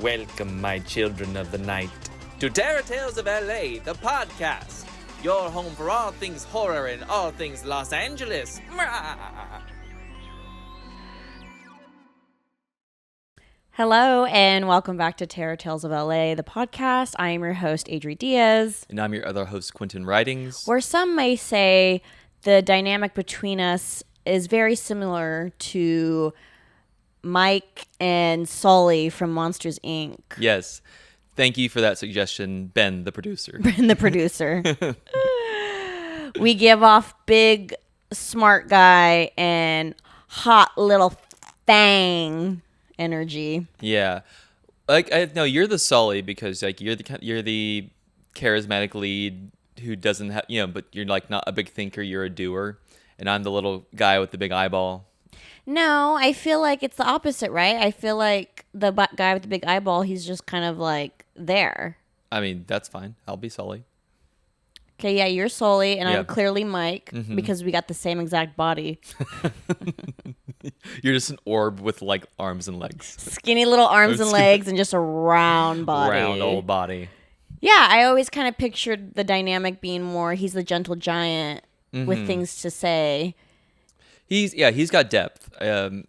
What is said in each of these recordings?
Welcome, my children of the night, to Terror Tales of LA, the podcast. Your home for all things horror and all things Los Angeles. Hello, and welcome back to Terror Tales of LA, the podcast. I am your host, Adri Diaz. And I'm your other host, Quentin Ridings. Where some may say the dynamic between us is very similar to Mike and Sully from Monsters, Inc. Yes. Thank you for that suggestion, Ben, the producer. Ben, the producer. We give off big, smart guy and hot little fang energy. Yeah. No, you're the Sully because you're the charismatic lead who doesn't have, but you're not a big thinker, you're a doer. And I'm the little guy with the big eyeball. No, I feel like it's the opposite, right? I feel like the guy with the big eyeball, he's just kind of like there. I mean, that's fine. I'll be Sully. Okay, yeah, you're Sully, and Yeah. I'm clearly Mike because we got the same exact body. You're just an orb with arms and legs. Skinny little arms and legs and just a round body. Round old body. Yeah, I always kind of pictured the dynamic being more he's the gentle giant with things to say. He's got depth. I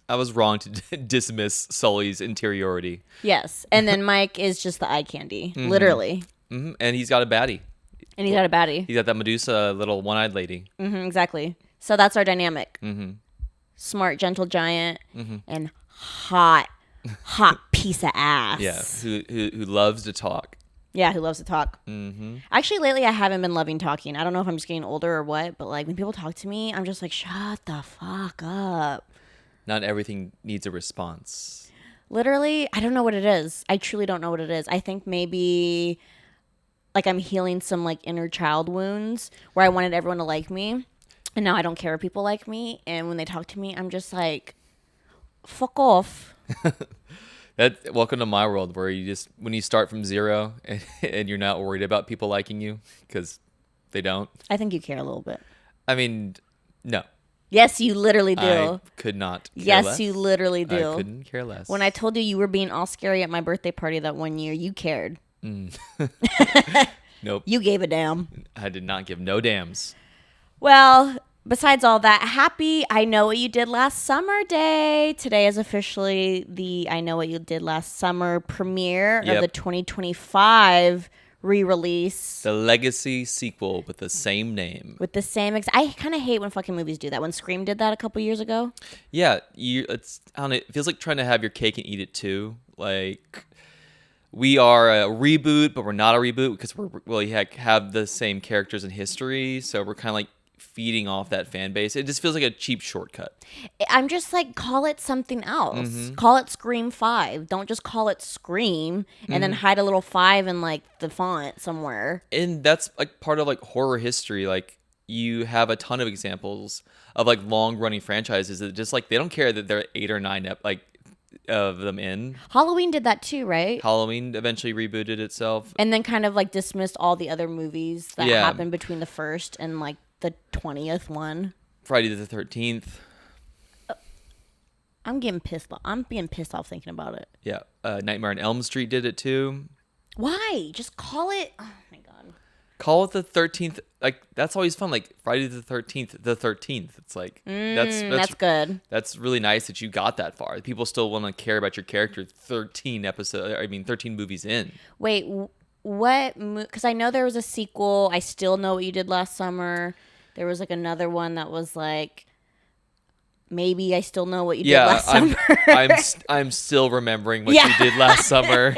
was wrong to dismiss Sully's interiority. Yes, and then Mike is just the eye candy, literally. Mm-hmm. And he's got a baddie. And he's got a baddie. He's got that Medusa little one-eyed lady. Exactly. So that's our dynamic. Smart, gentle giant, and hot piece of ass. Yeah, who loves to talk. Yeah, who loves to talk. Actually, lately I haven't been loving talking. I don't know if I'm just getting older or what, but when people talk to me, I'm just like, shut the fuck up. Not everything needs a response. Literally, I don't know what it is. I truly don't know what it is. I think maybe I'm healing some inner child wounds where I wanted everyone to like me. And now I don't care if people like me. And when they talk to me, I'm just like, fuck off. Welcome to my world where when you start from zero and you're not worried about people liking you because they don't. I think you care a little bit. I mean, no. Yes, you literally do. I could not care yes, less. you literally do. I couldn't care less. When I told you were being all scary at my birthday party that one year, you cared. Nope. You gave a damn. I did not give no dams. Well, besides all that, happy I Know What You Did Last Summer Day. Today is officially the I Know What You Did Last Summer premiere of the 2025 re-release. The Legacy sequel with the same name. With the same I kind of hate when fucking movies do that. When Scream did that a couple years ago. Yeah, I don't know, it feels like trying to have your cake and eat it too. We are a reboot, but we're not a reboot because we have the same characters and history, so we're kind of feeding off that fan base. It just feels like a cheap shortcut. I'm just call it something else. Call it Scream 5. Don't just call it Scream and then hide a little 5 in the font somewhere. And that's part of horror history. You have a ton of examples of long running franchises that just they don't care that there are 8 or 9 of them in. Halloween did that too, right? Halloween eventually rebooted itself. And then kind of dismissed all the other movies that happened between the first and the 20th one. Friday the 13th. I'm getting pissed off. I'm being pissed off thinking about it. Yeah. Nightmare on Elm Street did it too. Why? Just call it. Oh my God. Call it the 13th. That's always fun. Friday the 13th, the 13th. It's that's good. That's really nice that you got that far. People still want to care about your character 13 movies in. Wait, what? Because I know there was a sequel. I Still Know What You Did Last Summer. There was another one that was maybe I Still Know What You Did Last Summer. I'm still remembering what you did last summer.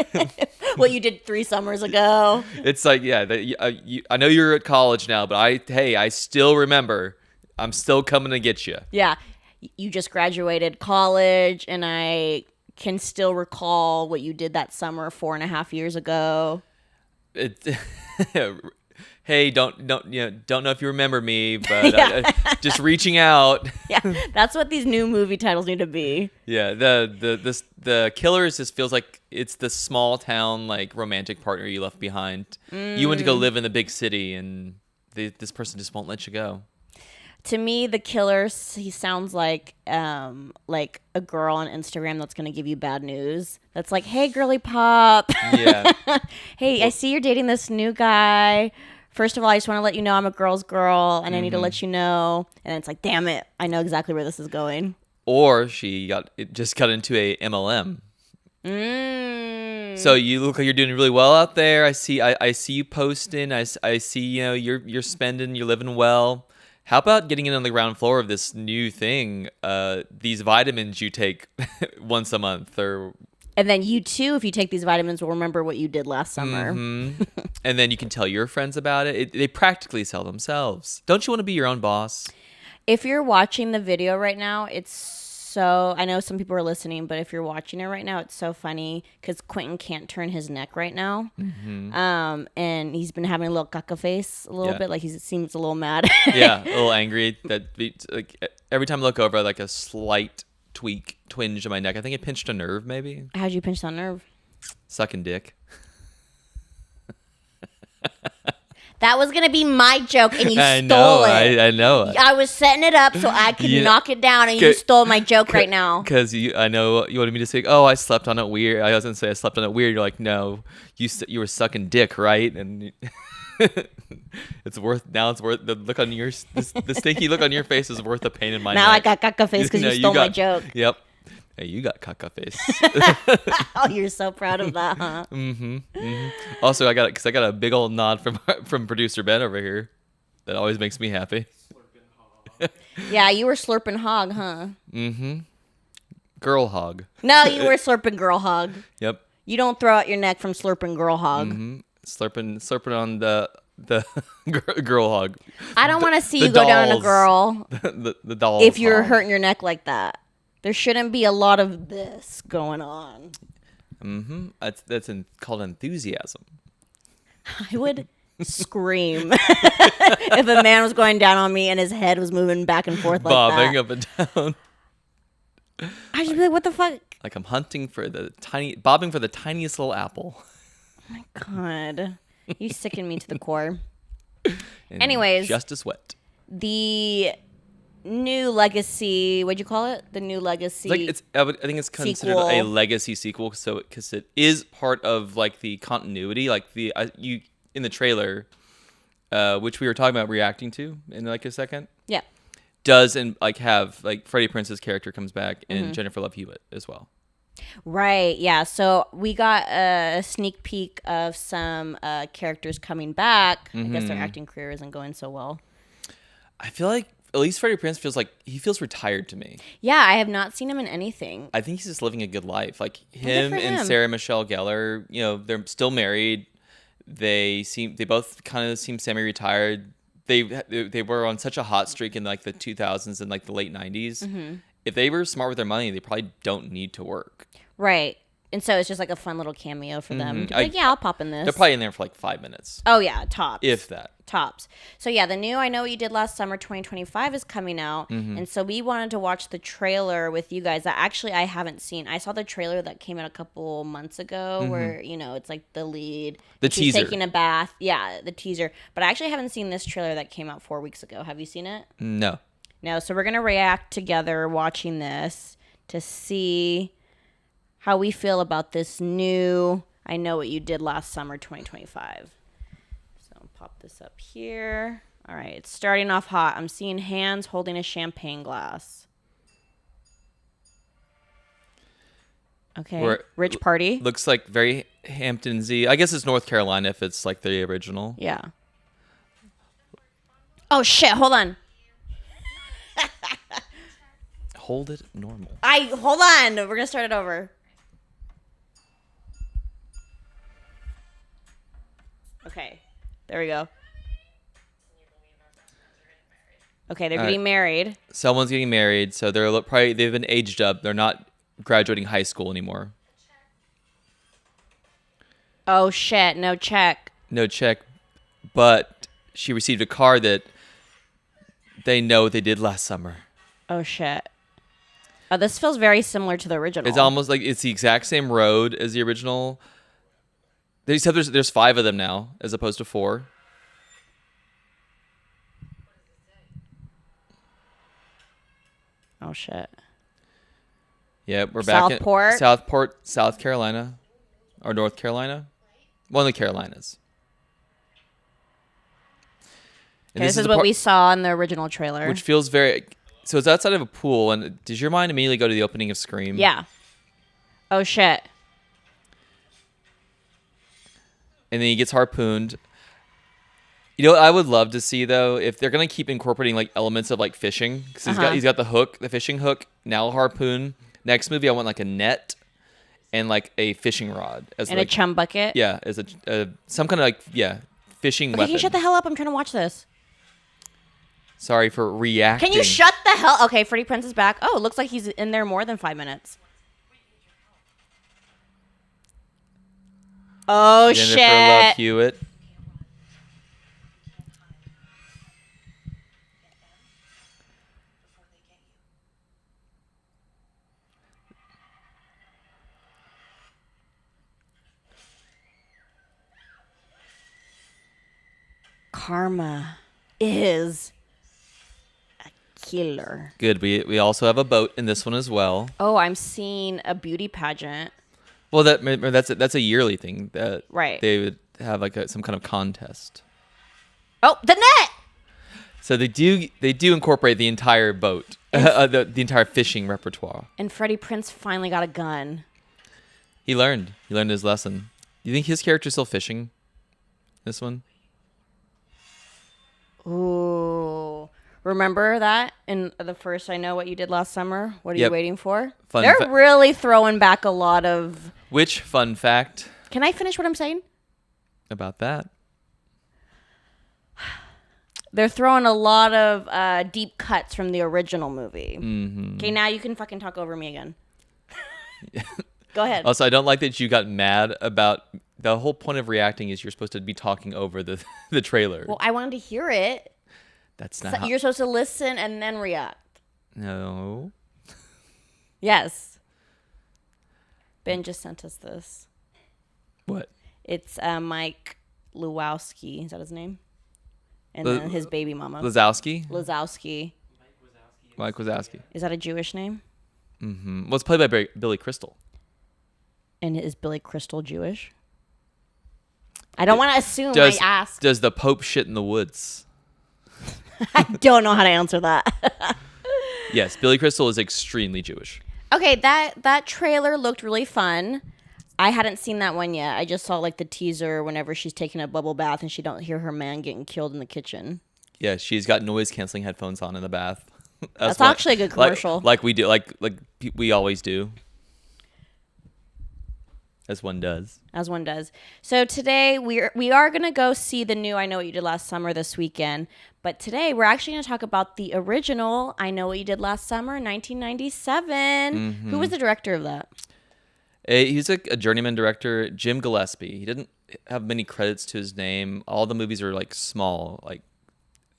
What you did 3 summers ago. It's I know you're at college now, but I still remember. I'm still coming to get you. Yeah. You just graduated college, and I can still recall what you did that summer 4.5 years ago. Hey, don't know if you remember me, but just reaching out. Yeah, that's what these new movie titles need to be. Yeah, the Killers just feels like it's the small town romantic partner you left behind. You went to go live in the big city, and this person just won't let you go. To me, the killer, he sounds like a girl on Instagram that's gonna give you bad news. That's like, hey, girly pop. Yeah. Hey, I see you're dating this new guy. First of all, I just want to let you know I'm a girl's girl, and I need to let you know. And then it's like, damn it, I know exactly where this is going. Or just got into a MLM. So you look like you're doing really well out there. I see you posting. I see you're spending, you're living well. How about getting in on the ground floor of this new thing? These vitamins you take once a month, or And then you too, if you take these vitamins, will remember what you did last summer. and then you can tell your friends about it. They practically sell themselves. Don't you want to be your own boss? If you're watching the video right now, it's so, I know some people are listening, but if you're watching it right now, it's so funny because Quentin can't turn his neck right now. And he's been having a little caca face a little Yeah. bit, like he seems a little mad. Yeah, a little angry. Like every time I look over, like a slight twinge in my neck. I think it pinched a nerve, maybe. How'd you pinch that nerve? Sucking dick. That was going to be my joke and you I stole know. it. I know. I was setting it up so I could You know- knock it down and you stole my joke right now. Because I know you wanted me to say, "Oh, I slept on it weird." I was gonna say I slept on it weird. You're like, "No, you were sucking dick, right?" And it's worth the look on your the stinky look on your face is worth the pain in my Now I neck. got caca face because No, you stole my got- joke. Yep. Hey, you got caca face. Oh, you're so proud of that, huh? Also, I got a big old nod from producer Ben over here. That always makes me happy. Yeah, you were slurping hog, huh? Girl hog. No, you were slurping girl hog. Yep. You don't throw out your neck from slurping girl hog. Slurping on the girl hog. I don't want to see the you go down on a dolls. girl The doll. if you're hog. hurting your neck like that. There shouldn't be a lot of this going on. That's called enthusiasm. I would scream if a man was going down on me and his head was moving back and forth like Bobbing that. up and down. I'd just be like, what the fuck? Like I'm hunting for bobbing for the tiniest little apple. God, you sicken me to the core. And Anyways. just as wet. The new legacy, what'd you call it? The new legacy. I think it's considered a Sequel. legacy sequel, because it is part of like the continuity, like you in the trailer, which we were talking about reacting to in like a second. Yeah. Does and like have like Freddie Prince's character comes back and Mm-hmm. Jennifer Love Hewitt as well. Right. Yeah. So we got a sneak peek of some characters coming back. I guess their acting career isn't going so well. I feel like at least Freddie Prinze feels retired to me. Yeah, I have not seen him in anything. I think he's just living a good life. Like good him for and him. Sarah Michelle Gellar, they're still married. They both kind of seem semi-retired. They were on such a hot streak in like the 2000s and like the late 90s. Mm-hmm. If they were smart with their money, they probably don't need to work. Right. And so it's just like a fun little cameo for them. To be I- like, yeah, I'll pop in this. They're probably in there for like 5 minutes, Oh, yeah. Tops. if that. Tops. So yeah, the new I Know What You Did Last Summer 2025 is coming out. And so we wanted to watch the trailer with you guys that actually I haven't seen. I saw the trailer that came out a couple months ago where, it's like the lead. The she's teaser. taking a bath. Yeah, the teaser. But I actually haven't seen this trailer that came out 4 weeks ago. Have you seen it? No. No. So we're going to react together watching this to see how we feel about this new I Know What You Did Last Summer 2025. So I'll pop this up here. All right, it's starting off hot. I'm seeing hands holding a champagne glass. Okay, We're- rich party. Looks like very Hamptons-y. I guess it's North Carolina if it's like the original. Yeah. Oh shit! Hold on. Hold it normal. Hold on. We're gonna start it over. Okay, there we go. Okay, they're All getting married. Someone's getting married, so they've been aged up. They're not graduating high school anymore. Oh shit! No check. No check, but she received a card that they know what they did last summer. Oh shit. Oh, this feels very similar to the original. It's almost like it's the exact same road as the original. Except there's 5 of them now as opposed to 4. Oh shit. Yeah, we're back Southport? in Southport, South Carolina, or North Carolina, one of the Carolinas. And Okay, this is the what part- we saw in the original trailer. which feels very. So it's outside of a pool, and does your mind immediately go to the opening of Scream? Yeah. Oh shit. And then he gets harpooned. You know what I would love to see though, if they're gonna keep incorporating like elements of like fishing, because he's got the hook, the fishing hook, now a harpoon. Next movie, I want like a net and like a fishing rod as And like a chum bucket. yeah, as a some kind of like fishing Okay, weapon. can you shut the hell up? I'm trying to watch this. Sorry for reacting. Can you shut the hell? Okay, Freddie Prinze is back. Oh, it looks like he's in there more than 5 minutes. Oh Jennifer Love shit. Hewitt. Karma is a killer. Good. We also have a boat in this one as well. Oh, I'm seeing a beauty pageant. Well, that's a yearly thing that Right. they would have like some kind of contest. Oh, the net. So they do incorporate the entire boat, the entire fishing repertoire. And Freddie Prinze finally got a gun. He learned his lesson. Do you think his character's still fishing? This one? Ooh. Remember that in the first I Know What You Did Last Summer? What are you Yep. waiting for? Fun They're fa- really throwing back a lot of... Which fun fact Can I finish what I'm saying? about that? They're throwing a lot of deep cuts from the original movie. Mm-hmm. Okay, now you can fucking talk over me again. Go ahead. Also, I don't like that you got mad about the whole point of reacting is you're supposed to be talking over the the trailer. Well, I wanted to hear it. That's not So how. you're supposed to listen and then react. No. Yes. Ben just sent us this. What? It's Mike Lewowski. Is that his name? And Le- then his baby mama. Lazowski? Lazowski. Mike Wazowski. Is that a Jewish name? Mm-hmm. Well, it's played by Billy Crystal. And is Billy Crystal Jewish? I don't want to assume. Does I asked. does the Pope shit in the woods? I don't know how to answer that. Yes, Billy Crystal is extremely Jewish. Okay, that trailer looked really fun. I hadn't seen that one yet. I just saw like the teaser whenever she's taking a bubble bath and she don't hear her man getting killed in the kitchen. Yeah, she's got noise canceling headphones on in the bath. That's actually a good commercial. Like we do, like we always do, as one does. As one does. So today we are gonna go see the new I Know What You Did Last Summer this weekend. But today we're actually gonna talk about the original I Know What You Did Last Summer, 1997. Who was the director of that? He's a journeyman director, Jim Gillespie. He didn't have many credits to his name. All the movies are like small. Like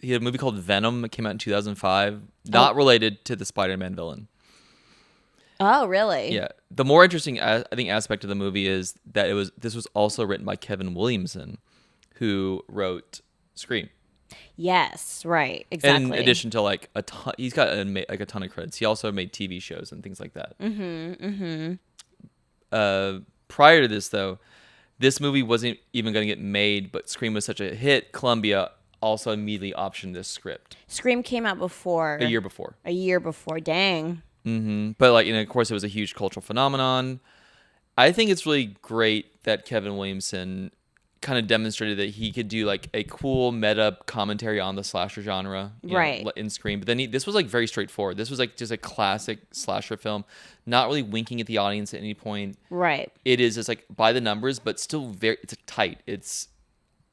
he had a movie called Venom that came out in 2005, not related to the Spider-Man villain. Oh, really? Yeah. The more interesting, I think, aspect of the movie is that this was also written by Kevin Williamson, who wrote Scream. Yes, right. Exactly. In addition to like a ton, he's got a ton of credits. He also made TV shows and things like that. Prior to this, though, this movie wasn't even going to get made, but Scream was such a hit. Columbia also immediately optioned this script Scream came out before. a year before. A year before. Dang. But like, of course, it was a huge cultural phenomenon. I think it's really great that Kevin Williamson kind of demonstrated that he could do like a cool meta commentary on the slasher genre, Right. in Scream. But then this was like very straightforward. This was like just a classic slasher film, not really winking at the audience at any point. Right. It is just like by the numbers, but still it's tight.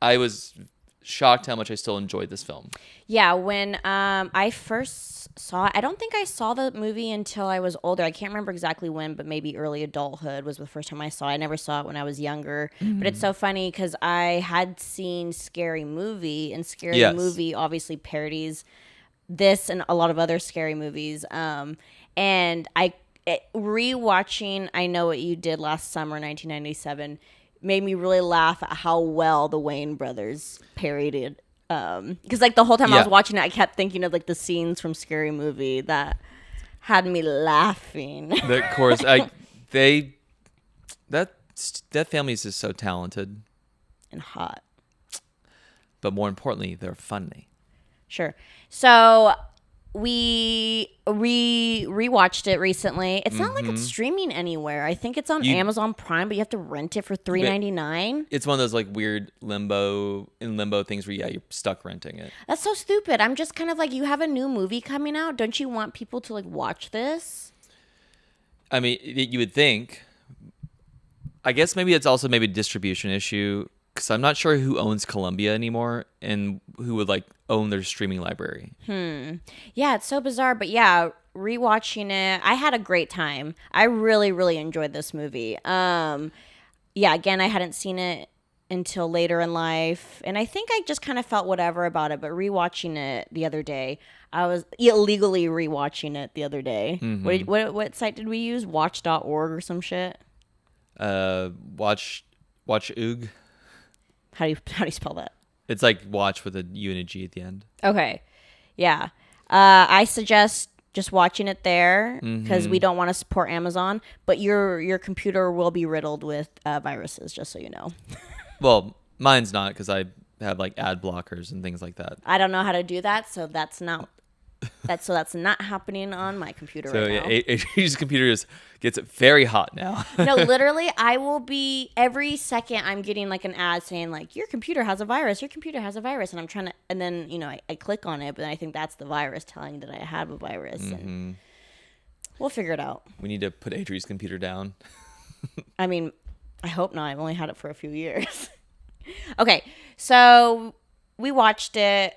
I was shocked how much I still enjoyed this film. Yeah, when I first saw it, I don't think I saw the movie until I was older. I can't remember exactly when, but maybe early adulthood was the first time I saw it. I never saw it when I was younger. But it's so funny because I had seen Scary Movie, and Scary Yes. Movie obviously parodies this and a lot of other scary movies. And rewatching I Know What You Did Last Summer, 1997, made me really laugh at how well the Wayne brothers parodied. Because like the whole time I was Yeah. watching it, I kept thinking of like the scenes from Scary Movie that had me laughing. Of course, they that that family is just so talented, And hot. but more importantly, they're funny. Sure. So we rewatched it recently. It's not like it's streaming anywhere. I think it's on Amazon Prime, but you have to rent it for $3.99. It's one of those like weird limbo things where you're stuck renting it. That's so stupid. I'm just kind of like, you have a new movie coming out. Don't you want people to like watch this? I mean, you would think. I guess maybe it's also maybe a distribution issue because I'm not sure who owns Columbia anymore and who would like own their streaming library. Yeah, it's so bizarre. But yeah, rewatching it, I had a great time. I really, really enjoyed this movie. Yeah, again, I hadn't seen it until later in life, and I think I just kind of felt whatever about it. But rewatching it the other day, I was illegally rewatching it the other day. What site did we use? Watch.org or some shit. Watch Oog. How do you spell that? It's like watch with a U and a G at the end. Okay, yeah. I suggest just watching it there because we don't want to support Amazon. But your computer will be riddled with viruses, just so you know. Well, mine's not because I have like ad blockers and things like that. I don't know how to do that, so that's not happening on my computer So right yeah, now. Adrian's computer just gets very hot now. No, literally, I will be every second. I'm getting like an ad saying like your computer has a virus. Your computer has a virus, and I'm trying to, and then I click on it, but I think that's the virus telling that I have a virus, and we'll figure it out. We need to put Adrian's computer down. I mean, I hope not. I've only had it for a few years. Okay, so we watched it.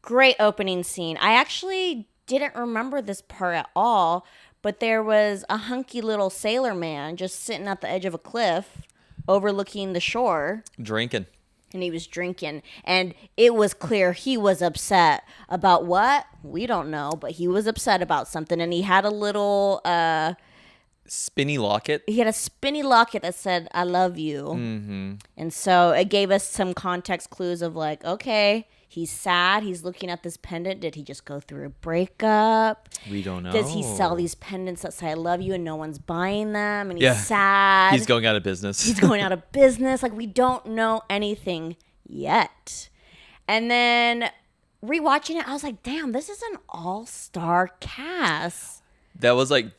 Great opening scene. I actually didn't remember this part at all, but there was a hunky little sailor man just sitting at the edge of a cliff overlooking the shore, Drinking. and he was drinking, and it was clear he was upset about what? We don't know, but he was upset about something, and he had a little Spinny locket. he had a spinny locket that said "I love you," and so it gave us some context clues of like, okay, he's sad. He's looking at this pendant. Did he just go through a breakup? We don't know. Does he sell these pendants that say "I love you" and no one's buying them? And he's Yeah. sad. He's going out of business. He's going out of business. Like, we don't know anything yet. And then rewatching it, I was like, damn, this is an all-star cast. That was like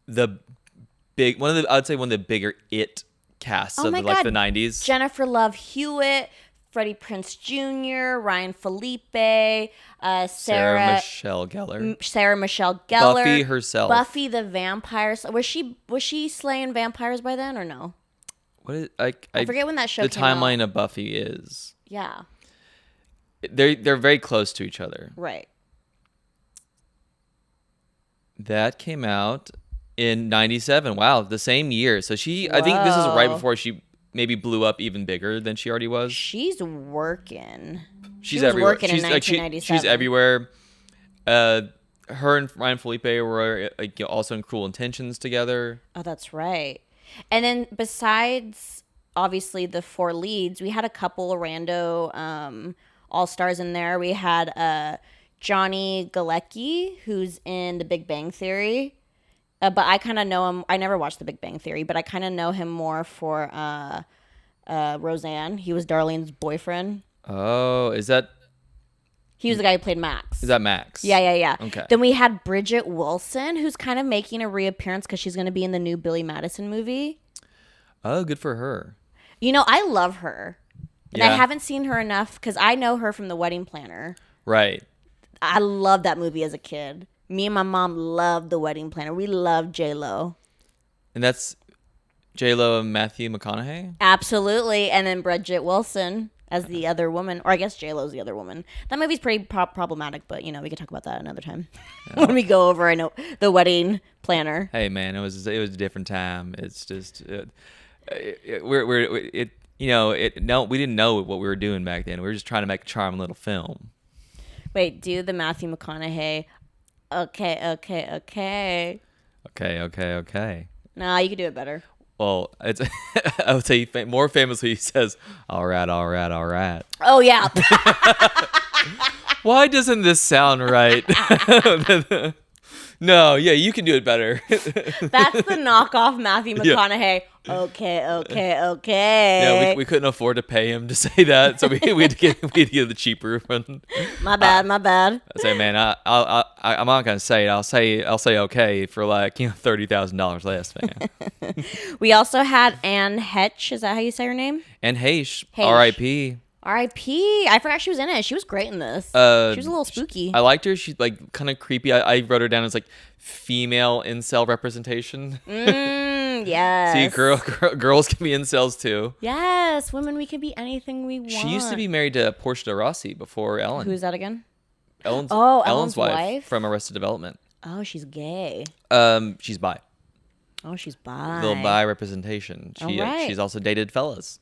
the big I'd say one of the bigger casts Oh of my like God. the 90s. Jennifer Love Hewitt, Freddie Prinze Jr., Ryan Felipe, Sarah Michelle Gellar. Sarah Michelle Gellar, Buffy herself. Buffy the Vampire. Was she slaying vampires by then or no? What is I forget when that show the came out. timeline of Buffy is. Yeah, They're very close to each other. right. That came out in 97. Wow, the same year. So I think this is right Whoa. before she maybe blew up even bigger than she already was. She's working. She's was everywhere. working in she's 1997. she's everywhere. Her and Ryan Felipe were like also in Cruel Intentions together. Oh, that's right. And then besides, obviously, the four leads, we had a couple rando all-stars in there. We had Johnny Galecki, who's in The Big Bang Theory. But I kind of know him. I never watched The Big Bang Theory, but I kind of know him more for Roseanne. He was Darlene's boyfriend. Oh, is that He was the guy who played Max. Max? Yeah. Okay. Then we had Bridget Wilson, who's kind of making a reappearance because she's going to be in the new Billy Madison movie. Oh, good for her. I love her. And I Yeah. haven't seen her enough because I know her from The Wedding Planner. Right. I loved that movie as a kid. Me and my mom loved The Wedding Planner. We loved J-Lo. And that's J-Lo and Matthew McConaughey? Absolutely. And then Bridget Wilson as the other woman. Or I guess J-Lo's the other woman. That movie's pretty problematic, but, we can talk about that another time. When we go over The Wedding Planner. Hey man, it was a different time. It's just we didn't know what we were doing back then. We were just trying to make a charming little film. Wait, do the Matthew McConaughey. Okay. Okay. Nah, you could do it better. Well, it's I would say more famously he says, all right. Oh, yeah. Why doesn't this sound right? No, yeah, you can do it better. That's the knockoff Matthew Yeah. McConaughey. Okay. Yeah, we couldn't afford to pay him to say that, so we had to get the cheaper one. My bad. I say, man, I'm not gonna say it. I'll say okay for like $30,000 less, man. We also had Anne Hetch. Is that how you say her name? And Heish, Heish. R.I.P. R.I.P. I forgot she was in it. She was great in this. She was a little spooky. I liked her. She's like kind of creepy. I wrote her down as like female incel representation. Yes. See, girls can be incels too. Yes, women, we can be anything we want. She used to be married to Portia de Rossi before Ellen. Who's that again? Ellen's wife wife? from Arrested Development. Oh, she's gay. She's bi. Oh, she's bi. Little bi representation. Alright. She's also dated fellas.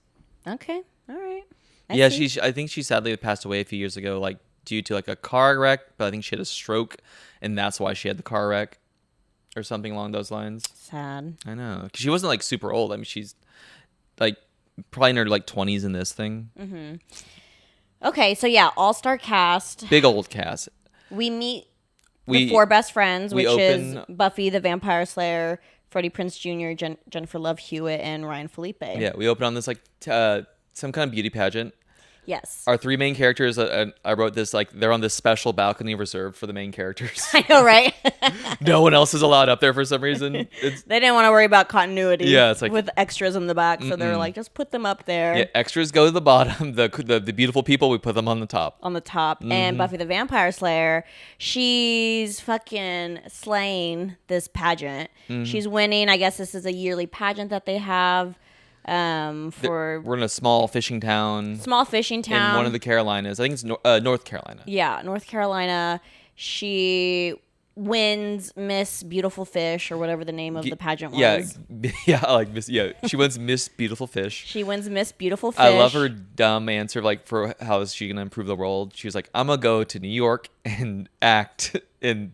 Okay. All right. I think she sadly passed away a few years ago, like due to like a car wreck. But I think she had a stroke, and that's why she had the car wreck, or something along those lines. Sad. I know, because she wasn't like super old. I mean, she's like probably in her like 20s in this thing. Okay, so yeah, all-star cast. Big old cast. We meet the four best friends, which is Buffy the Vampire Slayer, Freddie Prinze Jr., Jennifer Love Hewitt, and Ryan Felipe. Yeah, we open on this like some kind of beauty pageant. Yes. Our three main characters, I wrote this like they're on this special balcony reserved for the main characters. I know, right? No one else is allowed up there for some reason. They didn't want to worry about continuity. Yeah, it's like with extras in the back, so they're like, just put them up there. Yeah, extras go to the bottom. The beautiful people, we put them on the top. On the top. And Buffy the Vampire Slayer, she's fucking slaying this pageant. She's winning. I guess this is a yearly pageant that they have. We're in a small fishing town. In one of the Carolinas. I think it's North Carolina. Yeah, North Carolina. She wins Miss Beautiful Fish, or whatever the name of the pageant was. Yeah, I like Miss. Yeah, she wins Miss Beautiful Fish. She wins Miss Beautiful Fish. I love her dumb answer, like for how is she gonna improve the world? She was like, "I'm gonna go to New York and act, and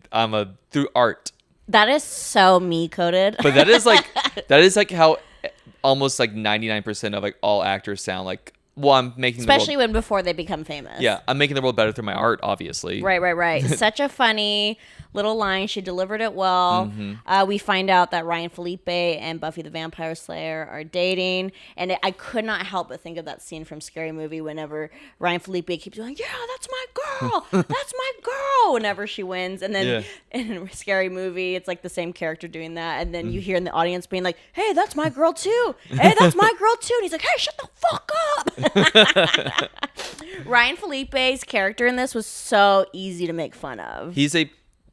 through art." That is so me coded. But that is like how almost like 99% of like all actors sound like. Well, I'm making especially when before they become famous. Yeah, I'm making the world better through my art, obviously. Right. Such a funny little line. She delivered it well. We find out that Ryan Felipe and Buffy the Vampire Slayer are dating, and I could not help but think of that scene from Scary Movie whenever Ryan Felipe keeps going, "Yeah, that's my girl, that's my girl," whenever she wins, and then in Scary Movie, it's like the same character doing that, and then you hear in the audience being like, "Hey, that's my girl too. Hey, that's my girl too," and he's like, "Hey, shut the fuck up." Ryan Felipe's character in this was so easy to make fun of. He's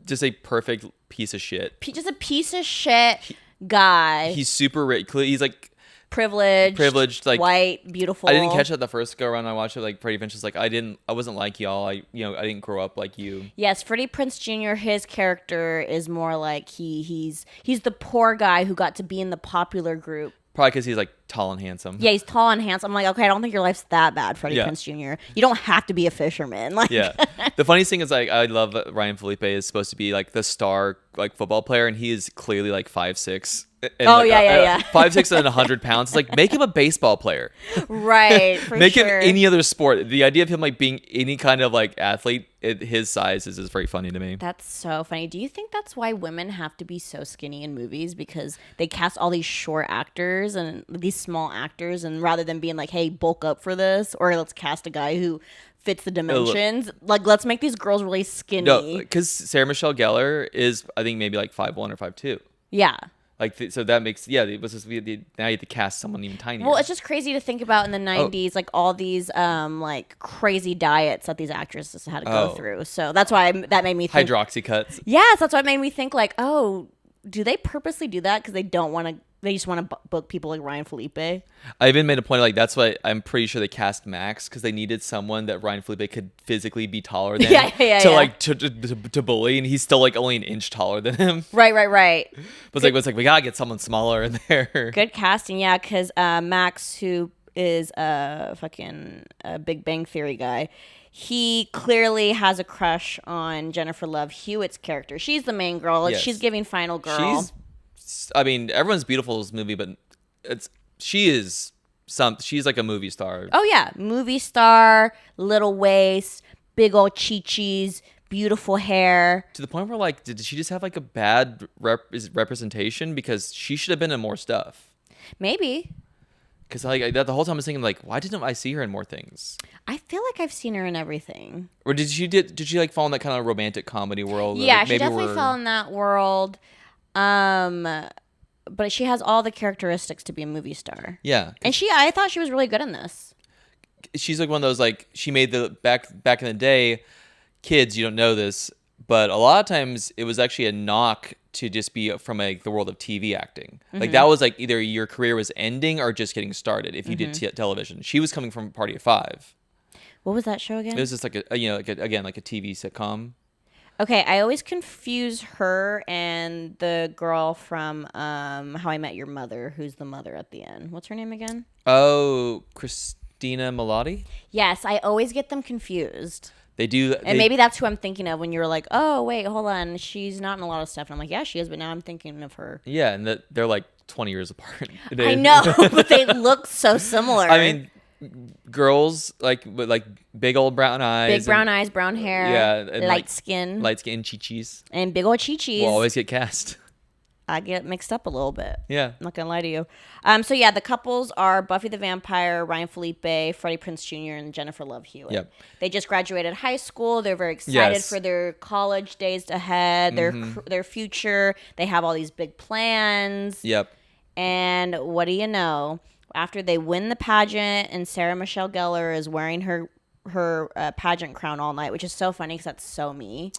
just a perfect piece of shit. Just a piece of shit guy. He's super rich. He's like privileged, like white, beautiful. I didn't catch that the first go around I watched it. Like Freddie Prinze was like, I wasn't like y'all. I didn't grow up like you. Yes, Freddie Prinze Jr., his character is more like he's the poor guy who got to be in the popular group. Probably because he's like tall and handsome. Yeah, he's tall and handsome. I'm like, okay, I don't think your life's that bad, Freddie Prinze Jr. You don't have to be a fisherman. Like, yeah. The funniest thing is like I love that Ryan Felipe is supposed to be like the star like football player, and he is clearly like 5'6". And oh like, yeah. 5'6" and 100 pounds. It's like make him a baseball player. Right. For make sure. him any other sport. The idea of him like being any kind of like athlete at his size is very funny to me. That's so funny. Do you think that's why women have to be so skinny in movies, because they cast all these short actors and these small actors, and rather than being like, hey, bulk up for this, or let's cast a guy who fits the dimensions, like let's make these girls really skinny. No, because Sarah Michelle Gellar is I think maybe like 5'1" or 5'2". Yeah. Like so that makes it was just now you have to cast someone even tinier. Well, it's just crazy to think about in the 90s, like all these like crazy diets that these actresses had to go through. So that's why that made me think hydroxy cuts. Yes, that's what made me think like, oh, do they purposely do that because they don't want to? They just want to book people like Ryan Felipe. I even made a point of, like that's why I'm pretty sure they cast Max because they needed someone that Ryan Felipe could physically be taller than to bully, and he's still like only an inch taller than him. Right. But it's like we gotta get someone smaller in there. Good casting, yeah, because Max, who is a fucking Big Bang Theory guy, he clearly has a crush on Jennifer Love Hewitt's character. She's the main girl. Yes. She's giving final girl. Everyone's beautiful in this movie, but she's like a movie star. Oh yeah, movie star, little waist, big old chi-chis, beautiful hair. To the point where, like, did she just have like a bad representation? Because she should have been in more stuff. Maybe. Because like the whole time I was thinking, like, why didn't I see her in more things? I feel like I've seen her in everything. Or did she like fall in that kind of romantic comedy world? Yeah, Like, she definitely fell in that world. But she has all the characteristics to be a movie star. Yeah, And I thought she was really good in this. she's like one of those, like, she made the back in the day. Kids, you don't know this, but a lot of times it was actually a knock to just be from like the world of TV acting. Like that was like either your career was ending or just getting started if you did television. She was coming from Party of Five. What was that show again? It was just like again like a TV sitcom. Okay, I always confuse her and the girl from How I Met Your Mother, who's the mother at the end. What's her name again? Oh, Christina Milioti. Yes, I always get them confused. They do, And maybe that's who I'm thinking of when you're like, oh, wait, hold on. She's not in a lot of stuff. And I'm like, yeah, she is, but now I'm thinking of her. yeah, and they're like 20 years apart. I know, but they look so similar. I mean, girls like with like big old brown eyes, big brown eyes, brown hair, yeah, and light like, skin, light skin, chichis and big old chi-chis. will always get cast. I get mixed up a little bit. Yeah. I'm not gonna lie to you. So yeah, the couples are Buffy the Vampire, Ryan Felipe, Freddie Prinze Jr., and Jennifer Love Hewitt. Yep. They just graduated high school. They're very excited Yes. for their college days ahead, their future. They have all these big plans. Yep. And what do you know? After they win the pageant, and Sarah Michelle Gellar is wearing her pageant crown all night, which is so funny because that's so me.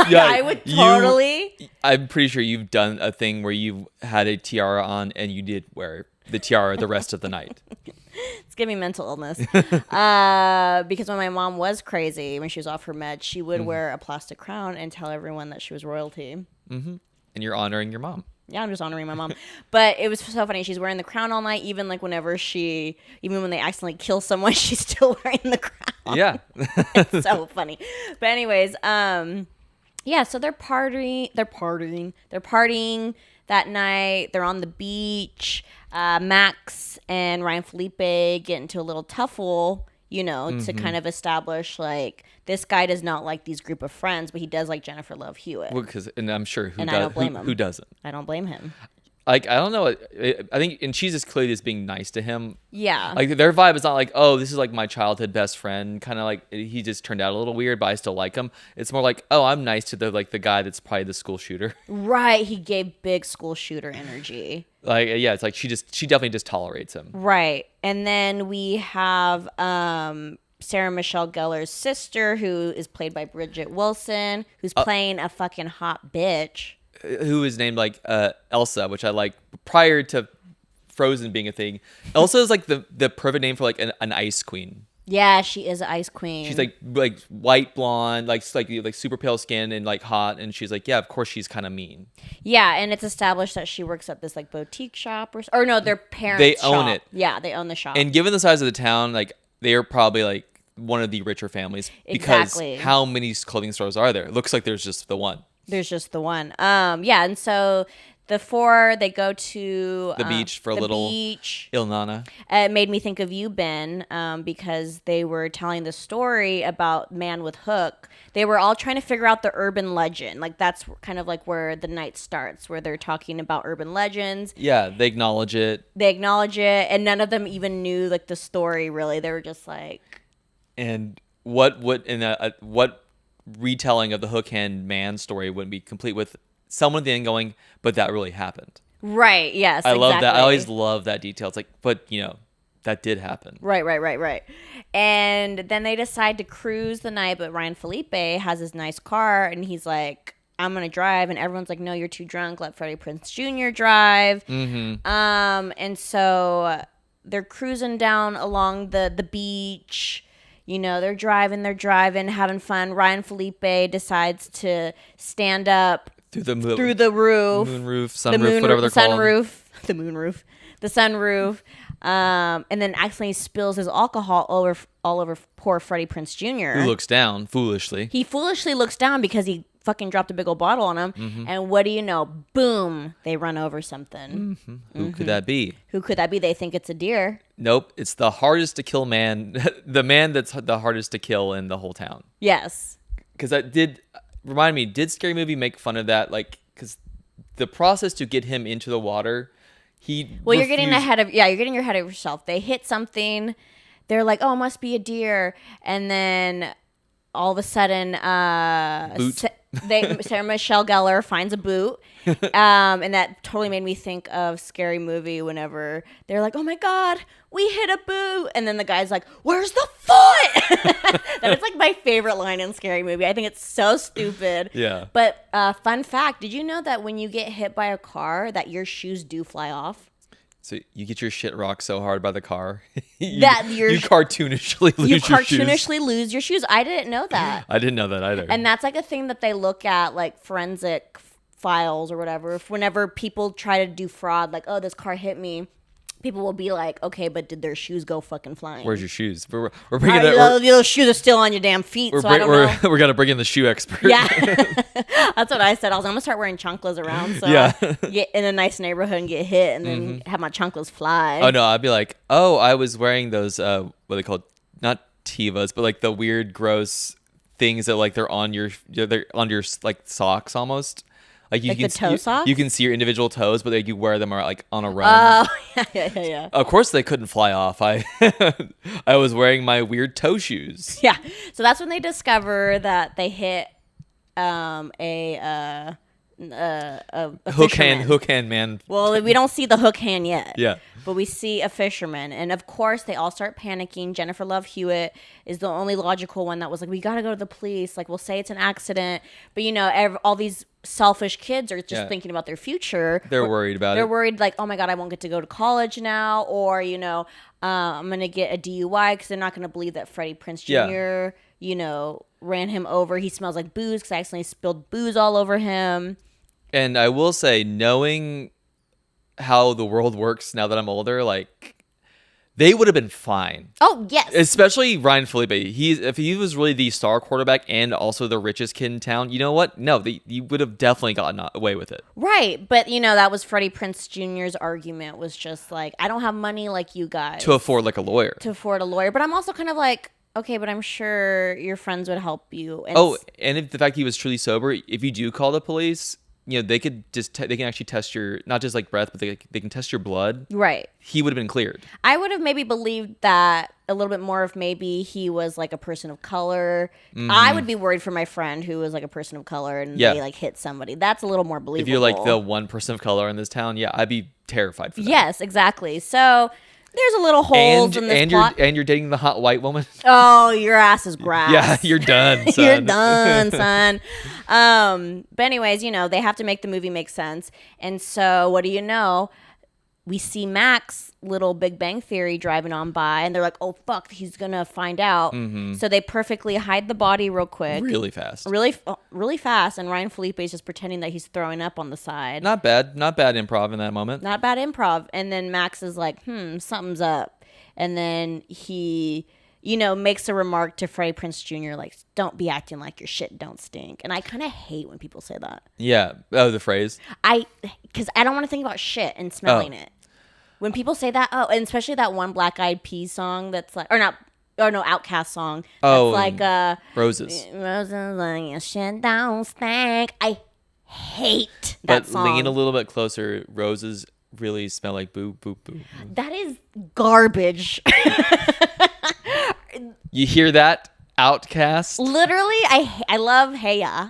Yeah, I would totally. I'm pretty sure you've done a thing where you had a tiara on and you did wear the tiara the rest of the night. It's giving me mental illness. Because when my mom was crazy, when she was off her meds, she would wear a plastic crown and tell everyone that she was royalty. And you're honoring your mom. Yeah, I'm just honoring my mom. But it was so funny. She's wearing the crown all night, even like whenever even when they accidentally kill someone, she's still wearing the crown. Yeah. It's so funny. But anyways, yeah, so they're partying that night. They're on the beach. Max and Ryan Felipe get into a little tuffle, to kind of establish like this guy does not like these group of friends, but he does like Jennifer Love Hewitt. Well, and I'm sure I don't blame him. who doesn't. I don't blame him. Like, I don't know. I think, and she's just clearly just being nice to him. Yeah. Like, their vibe is not like, oh, this is like my childhood best friend. Kind of like he just turned out a little weird, but I still like him. It's more like, oh, I'm nice to the guy that's probably the school shooter. Right. He gave big school shooter energy. Like, yeah, it's like she definitely just tolerates him. Right. And then we have Sarah Michelle Gellar's sister, who is played by Bridget Wilson, who's playing a fucking hot bitch. Who is named like Elsa, which I like prior to Frozen being a thing. Elsa is like the perfect name for like an ice queen. Yeah, she is an ice queen. She's like white blonde, like super pale skin and like hot, and she's like, yeah, of course she's kind of mean. Yeah, and it's established that she works at this like boutique shop or no, their parents. They shop. own it. Yeah, they own the shop. And given the size of the town, like they are probably like one of the richer families because how many clothing stores are there? It looks like there's just the one. There's just the one. Yeah, and so the four, they go to the beach for a little Ilnana. It made me think of you, Ben, because they were telling the story about Man with Hook. They were all trying to figure out the urban legend. Like that's kind of like where the night starts, where they're talking about urban legends. Yeah, they acknowledge it. And none of them even knew like the story really. They were just like. And what retelling of the Hook Hand Man story wouldn't be complete with someone at the end going, but that really happened. Right. Yes. I love that. I always love that detail. It's like, but that did happen. Right. And then they decide to cruise the night, but Ryan Felipe has his nice car, and he's like, I'm going to drive. And everyone's like, no, you're too drunk. Let Freddie Prinze Jr. drive. Mm-hmm. And so they're cruising down along the beach. They're driving, having fun. Ryan Felipe decides to stand up through the roof. Moonroof, sunroof, whatever they're called. The moonroof. The sunroof. And then accidentally spills his alcohol all over poor Freddie Prinze Jr. Who looks down foolishly. He foolishly looks down because he fucking dropped a big old bottle on him. Mm-hmm. And what do you know? Boom. They run over something. Mm-hmm. Who could that be? They think it's a deer. Nope. It's the hardest to kill man. The man that's the hardest to kill in the whole town. Yes. because that did remind me. Did Scary Movie make fun of that? Like, because the process to get him into the water, Well, you're getting you're getting ahead of yourself. They hit something. They're like, oh, it must be a deer, and then all of a sudden, Boot. Sarah Michelle Gellar finds a boot, and that totally made me think of Scary Movie. Whenever they're like, "Oh my God, we hit a boot," and then the guy's like, "Where's the foot?" That is like my favorite line in Scary Movie. I think it's so stupid. Yeah. But fun fact: did you know that when you get hit by a car, that your shoes do fly off? So you get your shit rocked so hard by the car, you cartoonishly lose You your shoes. cartoonishly lose your shoes. I didn't know that. I didn't know that either. And that's like a thing that they look at, like forensic files or whatever. If whenever people try to do fraud, like, oh, this car hit me, people will be like, okay, but did their shoes go fucking flying? Where's your shoes? We're bringing Those shoes are still on your damn feet, so I don't know. we're gonna bring in the shoe expert. Yeah, that's what I said. I was gonna start wearing chanclas around, so Yeah. I get in a nice neighborhood and get hit, and then have my chanclas fly. Oh no, I'd be like, oh, I was wearing those what are they called? Not Tevas, but like the weird, gross things that like they're on your like socks almost. Like you Like can the toe socks? You can see your individual toes, but like you wear them like on a run. Oh, yeah. Of course, they couldn't fly off. I I was wearing my weird toe shoes. Yeah. So that's when they discover that they hit a fisherman. Hook hand man. Well, we don't see the hook hand yet. Yeah. But we see a fisherman. And of course, they all start panicking. Jennifer Love Hewitt is the only logical one that was like, we got to go to the police. Like, we'll say it's an accident. But, all these selfish kids are just thinking about their future. They're worried about it. They're worried, like, oh my God, I won't get to go to college now. Or, I'm going to get a DUI because they're not going to believe that Freddie Prinze Jr., ran him over. He smells like booze because I accidentally spilled booze all over him. And I will say, knowing how the world works now that I'm older, like they would have been fine. Oh, yes. Especially Ryan Felipe. If he was really the star quarterback and also the richest kid in town, you know what? No, you would have definitely gotten away with it. Right. But, that was Freddie Prinze Jr.'s argument was just like, I don't have money like you guys. To afford like a lawyer. But I'm also kind of like, okay, but I'm sure your friends would help you. And if the fact he was truly sober, if you do call the police, they could they can actually test your, not just like breath, but they can test your blood. Right. He would have been cleared. I would have maybe believed that a little bit more if maybe he was like a person of color. Mm-hmm. I would be worried for my friend who was like a person of color and they like hit somebody. That's a little more believable. If you're like the one person of color in this town, I'd be terrified for that. Yes, exactly. So there's a little holes in this plot. You're dating the hot white woman. Oh, your ass is grass. Yeah, you're done, son. You're done, son. But anyways, they have to make the movie make sense. And so what do you know? We see Max, little Big Bang Theory, driving on by, and they're like, oh, fuck, he's going to find out. Mm-hmm. So they perfectly hide the body real quick. Really fast. Really fast. And Ryan Felipe is just pretending that he's throwing up on the side. Not bad. Not bad improv in that moment. Not bad improv. And then Max is like, something's up. And then he, makes a remark to Freddie Prinze Jr. like, don't be acting like your shit don't stink. And I kind of hate when people say that. Yeah. Oh, the phrase. Because I don't want to think about shit and smelling it. When people say that, and especially that one Black Eyed Peas song that's like, Outcast song. That's like, Roses. Roses like your shit don't stink. I hate that song. But lean a little bit closer. Roses really smell like boo, boo, boo. That is garbage. You hear that, Outcast? Literally, I love Hey Ya,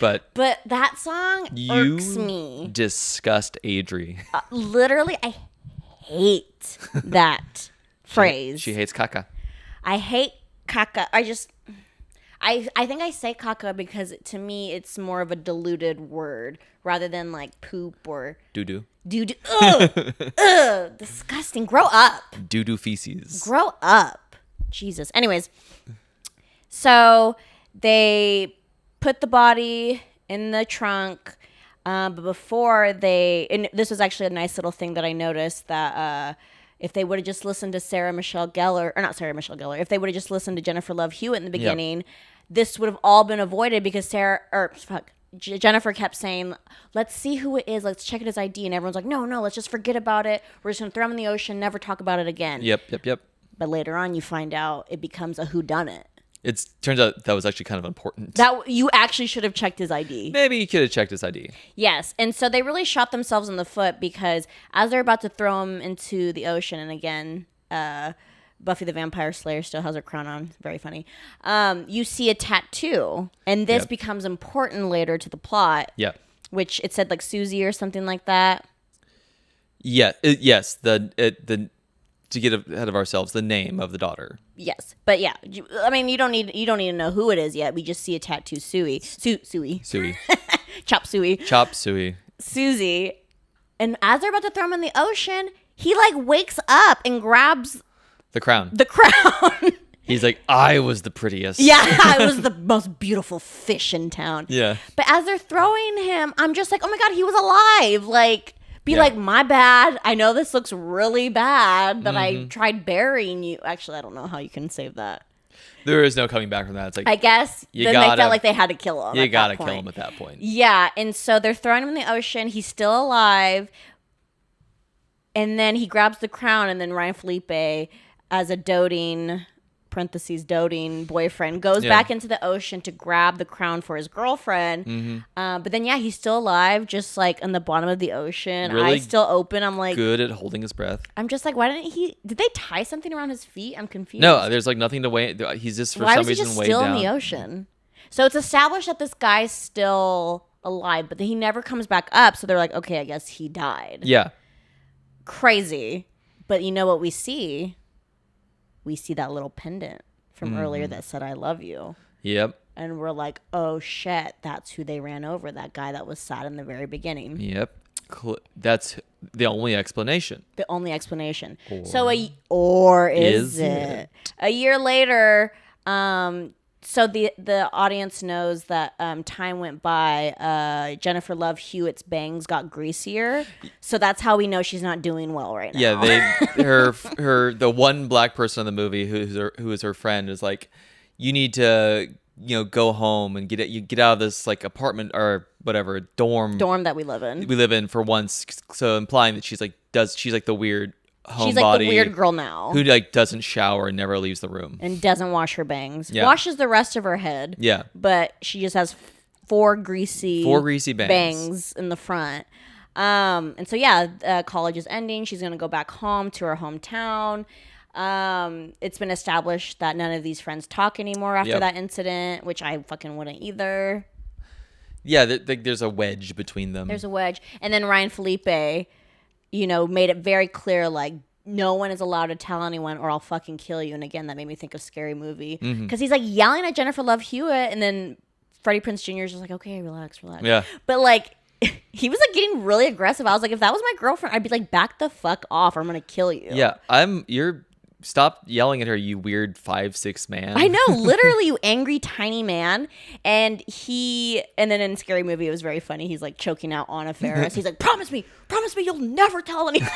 but that song irks me. Disgust Adri. Literally, I hate that phrase. She hates caca. I hate caca. I think I say caca because to me it's more of a diluted word rather than like poop or doo-doo. Doo-doo. Ugh, disgusting. Grow up. Doo-doo feces. Grow up. Jesus. Anyways, so they put the body in the trunk, but before and this was actually a nice little thing that I noticed that if they would have just listened to if they would have just listened to Jennifer Love Hewitt in the beginning, this would have all been avoided because Jennifer kept saying, let's see who it is. Let's check his ID. And everyone's like, no, let's just forget about it. We're just going to throw him in the ocean, never talk about it again. Yep. But later on, you find out it becomes a whodunit. It turns out that was actually kind of important. That you actually should have checked his ID. Maybe you could have checked his ID. Yes, and so they really shot themselves in the foot because as they're about to throw him into the ocean, and again, Buffy the Vampire Slayer still has her crown on. Very funny. You see a tattoo, and this Yep. becomes important later to the plot. Yeah. Which it said like Susie or something like that. Yeah. Yes. The to get ahead of ourselves, the name of the daughter. Yes, but yeah, I mean you don't need to know who it is yet. We just see a tattoo, Suey, Sui. Chop Suey, Chop Sui. Susie, and as they're about to throw him in the ocean, he like wakes up and grabs The crown. the crown. He's like, I was the prettiest. Yeah, I was the most beautiful fish in town. Yeah. But as they're throwing him, I'm just like, oh my God, he was alive. Like, be Yeah. like, my bad. I know this looks really bad that Mm-hmm. I tried burying you. Actually, I don't know how you can save that. There is no coming back from that. It's like, I guess You then they gotta- felt like they had to kill him. you at that gotta kill point. him at that point. Yeah, and so they're throwing him in the ocean. He's still alive. And then he grabs the crown, and then Ryan Felipe, as a doting boyfriend, goes Yeah. back into the ocean to grab the crown for his girlfriend. Mm-hmm. But then, yeah, he's still alive, just like in the bottom of the ocean. Really Eyes still open. I'm like, Good at holding his breath. I'm just like, why didn't he? Did they tie something around his feet? I'm confused. No, there's like nothing to weigh. He's just for Why some was he reason just weighed still down. in the ocean? So it's established that this guy's still alive, but then he never comes back up. So they're like, okay, I guess he died. Yeah. Crazy. But you know what we see? We see that little pendant from earlier that said, I love you. Yep. And we're like, oh shit, that's who they ran over. That guy that was sad in the very beginning. Yep. That's the only explanation. The only explanation. Or So is is it? it? A year later, so the audience knows that time went by. Jennifer Love Hewitt's bangs got greasier, so that's how we know she's not doing well right now. Yeah, the one black person in the movie who is her friend is like, you need to go home and get out of this like apartment or whatever dorm that we live in. we live in for once. So implying that she's like the weird homebody. She's like the weird girl now, who like doesn't shower and never leaves the room. and doesn't wash her bangs. Yeah. Washes the rest of her head. Yeah. But she just has four greasy bangs in the front. And so yeah, college is ending. She's gonna go back home to her hometown. It's been established that none of these friends talk anymore after Yep. that incident, which I fucking wouldn't either. Yeah, there's a wedge between them. There's a wedge. And then Ryan Felipe, made it very clear, like, no one is allowed to tell anyone or I'll fucking kill you. And again, that made me think of Scary Movie. Mm-hmm. Because he's like yelling at Jennifer Love Hewitt, and then Freddie Prinze Jr. is just like, okay, relax. Yeah. But like, he was like getting really aggressive. I was like, if that was my girlfriend, I'd be like, back the fuck off, or I'm gonna kill you. Yeah, stop yelling at her, you weird 5'6" man. I know, literally, you angry tiny man. And then in Scary Movie, it was very funny. He's like choking out Anna Faris. He's like, promise me, you'll never tell anyone.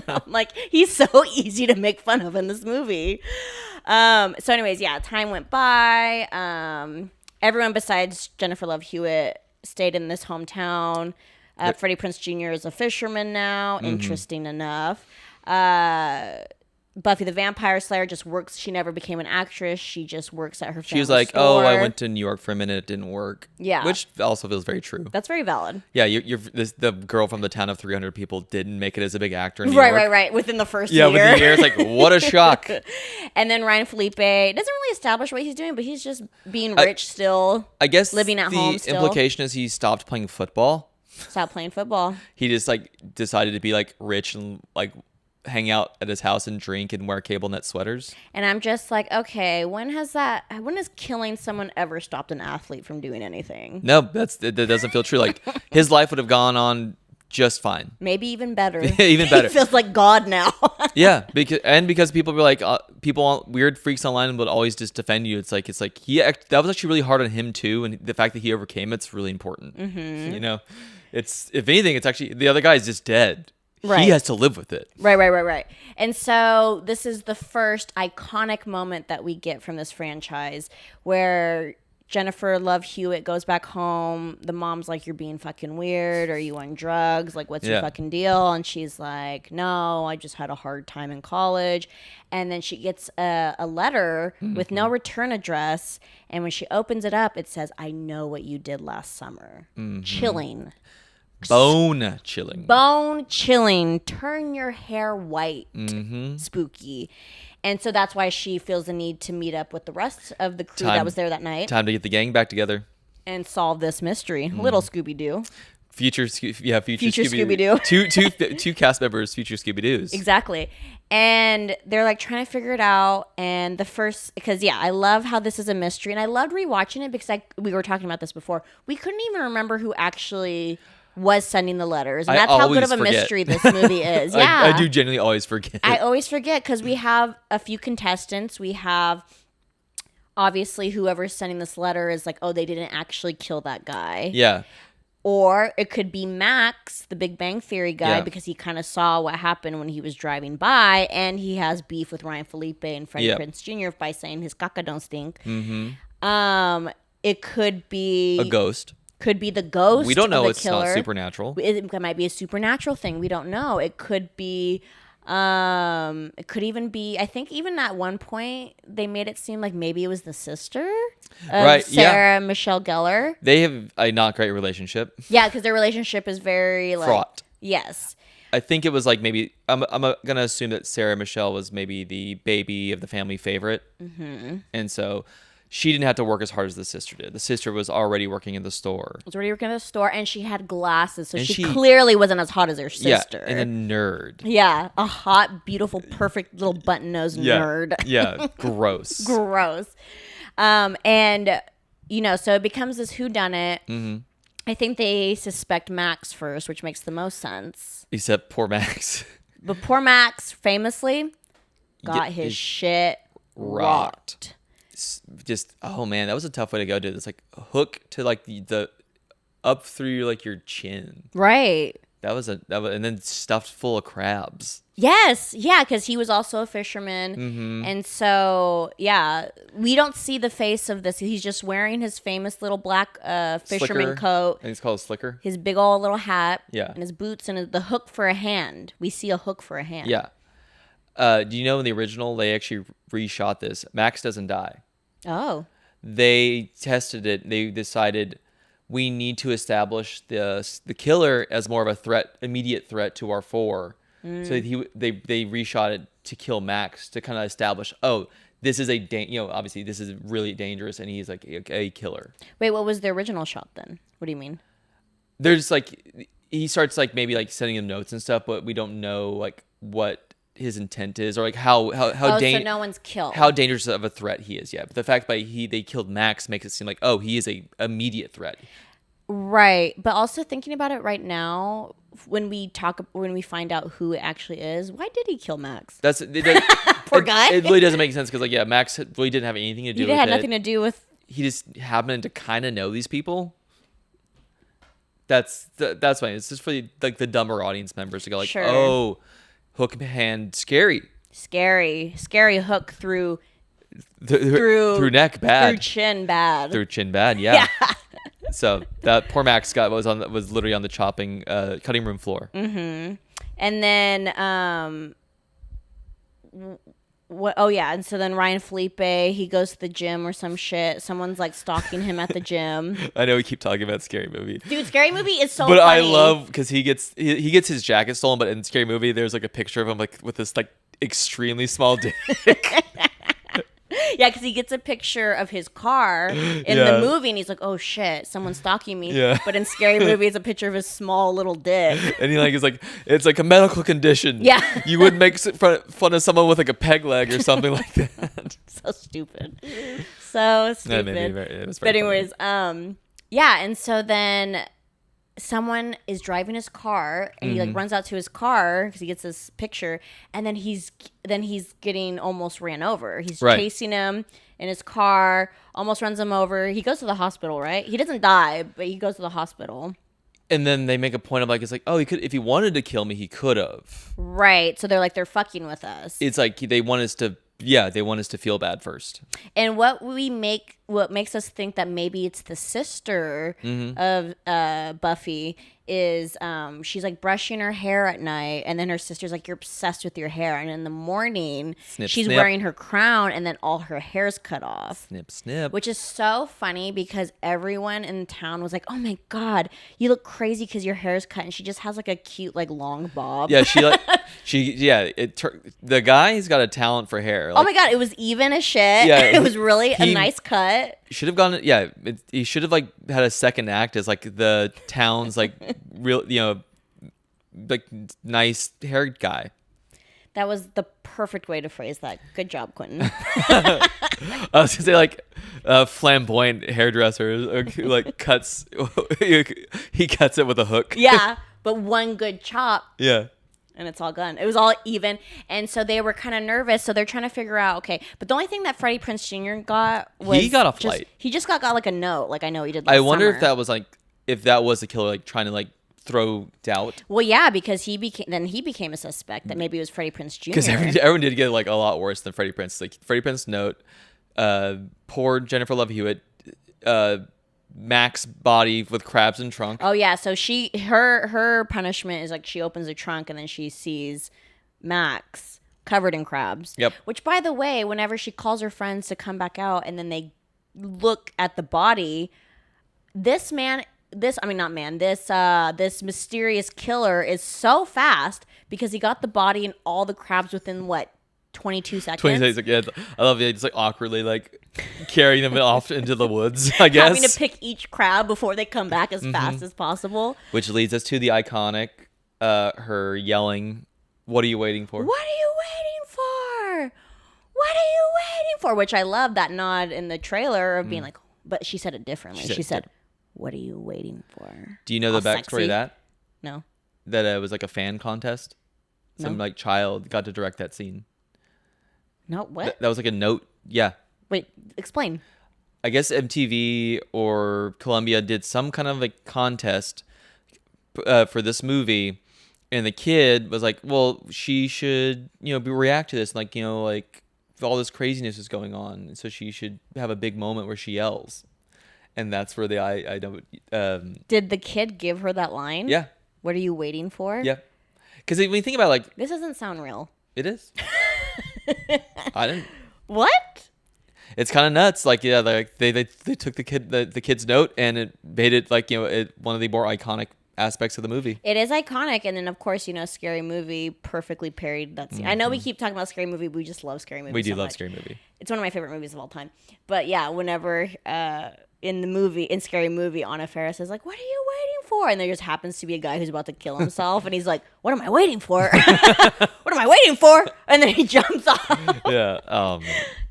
I'm like, he's so easy to make fun of in this movie. So anyways, yeah, time went by. Everyone besides Jennifer Love Hewitt stayed in this hometown. Freddie Prinze Jr. is a fisherman now. Interesting enough. Buffy the Vampire Slayer just works. She never became an actress. She just works at her She was family like, "Oh, I store. went to New York for a minute. It didn't work." Yeah. which also feels very true. That's very valid. Yeah, the girl from the town of 300 people didn't make it as a big actor in New York. Right. Within the first Yeah, year. within the year, it's like, what a shock. And then Ryan Felipe doesn't really establish what he's doing, but he's just being rich still. I guess Living at the home still. implication is he stopped playing football. Stop playing football. He just like decided to be like rich and like hang out at his house and drink and wear cable knit sweaters. And I'm just like, okay, when has killing someone ever stopped an athlete from doing anything? No, that doesn't feel true. Like his life would have gone on just fine. Maybe even better. Even better. He feels like God now. Yeah, because people were like weird freaks online would always just defend you. It's like that was actually really hard on him too, and the fact that he overcame it's really important. Mm-hmm. It's if anything, it's actually the other guy is just dead. Right. He has to live with it. Right. And so this is the first iconic moment that we get from this franchise where Jennifer Love Hewitt goes back home. The mom's like, you're being fucking weird. Are you on drugs? Like, what's your fucking deal? And she's like, no, I just had a hard time in college. And then she gets a letter with no return address. And when she opens it up, it says, I know what you did last summer. Chilling. Bone chilling. Bone chilling. Turn your hair white. Spooky. And so that's why she feels the need to meet up with the rest of the crew that was there that night Time to get the gang back together. and solve this mystery. Little Scooby-Doo. Future Future Scooby-Doo. two cast members, future Scooby-Doos. Exactly. And they're like trying to figure it out. And because I love how this is a mystery. And I loved rewatching it because we were talking about this before. We couldn't even remember who actually was sending the letters. And that's how good of a mystery this movie is. Yeah. I do genuinely always forget. I always forget because we have a few contestants. We have obviously whoever's sending this letter is like, oh, they didn't actually kill that guy. Yeah. Or it could be Max, the Big Bang Theory guy, because he kind of saw what happened when he was driving by, and he has beef with Ryan Felipe and Freddie Prinze Jr. by saying his caca don't stink. It could be a ghost. Could be the ghost. We don't know. Of the It's killer. not supernatural. It might be a supernatural thing. We don't know. It could be. It could even be. I think even at one point they made it seem like maybe it was the sister of Sarah Michelle Gellar. They have a not great relationship. Yeah, because their relationship is very like fraught. Yes. I think it was like maybe I'm gonna assume that Sarah Michelle was maybe the baby of the family favorite, and so she didn't have to work as hard as the sister did. The sister was already working in the store. Was already working in the store, and she had glasses, so she clearly wasn't as hot as her sister. Yeah, and a nerd. Yeah, a hot, beautiful, perfect little button-nosed nerd. Yeah, gross. Gross. And so it becomes this whodunit. I think they suspect Max first, which makes the most sense. Except poor Max. But poor Max famously got his shit rocked. Just oh man, that was a tough way to go, dude. It's like a hook to like the up through like your chin. Right. That was and then stuffed full of crabs. Yes, yeah, because he was also a fisherman, and so we don't see the face of this. He's just wearing his famous little black fisherman coat. And it's called Slicker. His big old little hat. Yeah. And his boots and the hook for a hand. We see a hook for a hand. Yeah. Do you know in the original they actually reshot this? Max doesn't die. Oh. They tested it. They decided we need to establish the killer as more of a threat, immediate threat to our four. So they reshot it to kill Max to kind of establish, this is obviously this is really dangerous and he's like a killer. Wait, what was the original shot then? What do you mean? There's like he starts like maybe like sending him notes and stuff, but we don't know like what his intent is or like how so no one's killed. How dangerous of a threat he is. Yeah, but the fact that they killed Max makes it seem like he is a immediate threat. Right, but also thinking about it right now, when we find out who it actually is, why did he kill Max? Poor guy. It really doesn't make sense because Max really didn't have anything to do with it. He had nothing to do with. He just happened to kind of know these people. That's fine. It's just for the dumber audience members to go like, sure. Hook hand, scary hook through neck bad, through chin bad, yeah. So that poor Max Scott was literally on the cutting room floor. Mm-hmm. And then and so then Ryan Felipe, he goes to the gym or some shit. Someone's like stalking him at the gym. I know we keep talking about Scary Movie. Dude, Scary Movie is so funny. But I love because he gets his jacket stolen, but in Scary Movie there's like a picture of him like with this like extremely small dick. Yeah, because he gets a picture of his car in the movie, and he's like, "Oh shit, someone's stalking me." Yeah. But in Scary Movie, it's a picture of his small little dick. And he is like, it's like a medical condition. Yeah. You wouldn't make fun of someone with like a peg leg or something like that. So stupid. So stupid. But anyways, and so then someone is driving his car and he like runs out to his car because he gets this picture, and then he's getting almost ran over. He's chasing him in his car, almost runs him over. He goes to the hospital, right? He doesn't die, but he goes to the hospital. And then they make a point of like, it's like, he could, if he wanted to kill me, he could have. Right. So they're fucking with us. It's like they want us to Yeah, they want us to feel bad first. And what makes us think that maybe it's the sister Mm-hmm. of Buffy is she's like brushing her hair at night, and then her sister's like, you're obsessed with your hair, and in the morning Snip, she's snip. wearing her crown, and then all her hair's cut off. Snip, snip. Which is so funny because everyone in town was like, oh my god, you look crazy because your hair's cut, and she just has like a cute like long bob. Yeah, the guy's got a talent for hair. Oh Like, my god, it was even as shit. Yeah, It was really a he- nice cut. should have gone. Yeah, he should have like had a second act as like the town's like real, like nice haired guy. That was the perfect way to phrase that. Good job, Quentin. I was gonna say like flamboyant hairdresser who like cuts. He cuts it with a hook. Yeah, but one good chop Yeah. and it's all gone. It was all even. And so they were kind of nervous. So they're trying to figure out, okay. But the only thing that Freddie Prinze Jr. got was. He got a just- flight. He just got like a note. Like I know he did last I wonder if summer. that was like if that was the killer like trying to like throw doubt Well, yeah, because he became a suspect that maybe it was Freddie Prinze Jr. because everyone did get like a lot worse than Freddie Prinze. Like Freddie Prinze note, poor Jennifer Love Hewitt, Mac's body with crabs in trunk. Oh yeah, so her punishment is like she opens the trunk and then she sees Max covered in crabs. Yep. Which, by the way, whenever she calls her friends to come back out and then they look at the body, this mysterious killer is so fast because he got the body and all the crabs within what 22 seconds. 20 seconds. Like, yeah, I love it. It's like awkwardly like carrying them off into the woods. I guess. Having to pick each crab before they come back as fast as possible. Which leads us to the iconic, her yelling, "What are you waiting for?" What are you waiting for? What are you waiting for? Which I love that nod in the trailer of being like, but she said it differently. She She said said, "What are you waiting for?" Do you know the All backstory sexy. of that? No. That it was like a fan contest. Some No. like child got to direct that scene. No, what? That was like a note. Yeah. Wait, explain. I guess MTV or Columbia did some kind of like contest for this movie, and the kid was like, "Well, she should, react to this, like, like all this craziness is going on, so she should have a big moment where she yells," and that's where I don't. Did the kid give her that line? Yeah, What are you waiting for? yeah, because when you think about it, like This doesn't sound real. it is, I didn't. What? It's kind of nuts. Like, yeah, like they took the kid's note and it made it like one of the more iconic aspects of the movie. It is iconic, and then of course, Scary Movie perfectly parried that scene. I know we keep talking about Scary Movie, but we just love Scary Movie. We do so love much. Scary Movie. It's one of my favorite movies of all time. But yeah, whenever in Scary Movie, Anna Faris is like, "What are you waiting for?" And there just happens to be a guy who's about to kill himself, and he's like, "What am I waiting for? What am I waiting for?" And then he jumps off. Yeah.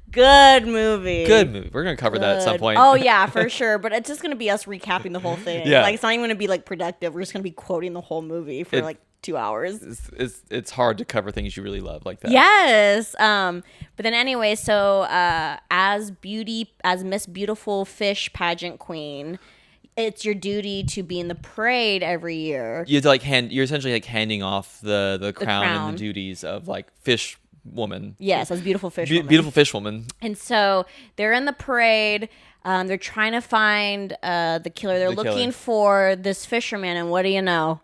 Good movie. Good movie. We're gonna cover that at some Good. point. Oh yeah, for sure. But it's just gonna be us recapping the whole thing. Yeah. Like it's not even gonna be like productive. We're just gonna be quoting the whole movie for like 2 hours. It's hard to cover things you really love like that. Yes. But then anyway, so as Miss Beautiful Fish pageant queen, it's your duty to be in the parade every year. You have to you're essentially like handing off the crown and crown. the duties of like fish woman. Yes, as beautiful fish. woman. Beautiful fish woman. And so they're in the parade. They're trying to find the killer. They're The killer. looking for this fisherman, and what do you know?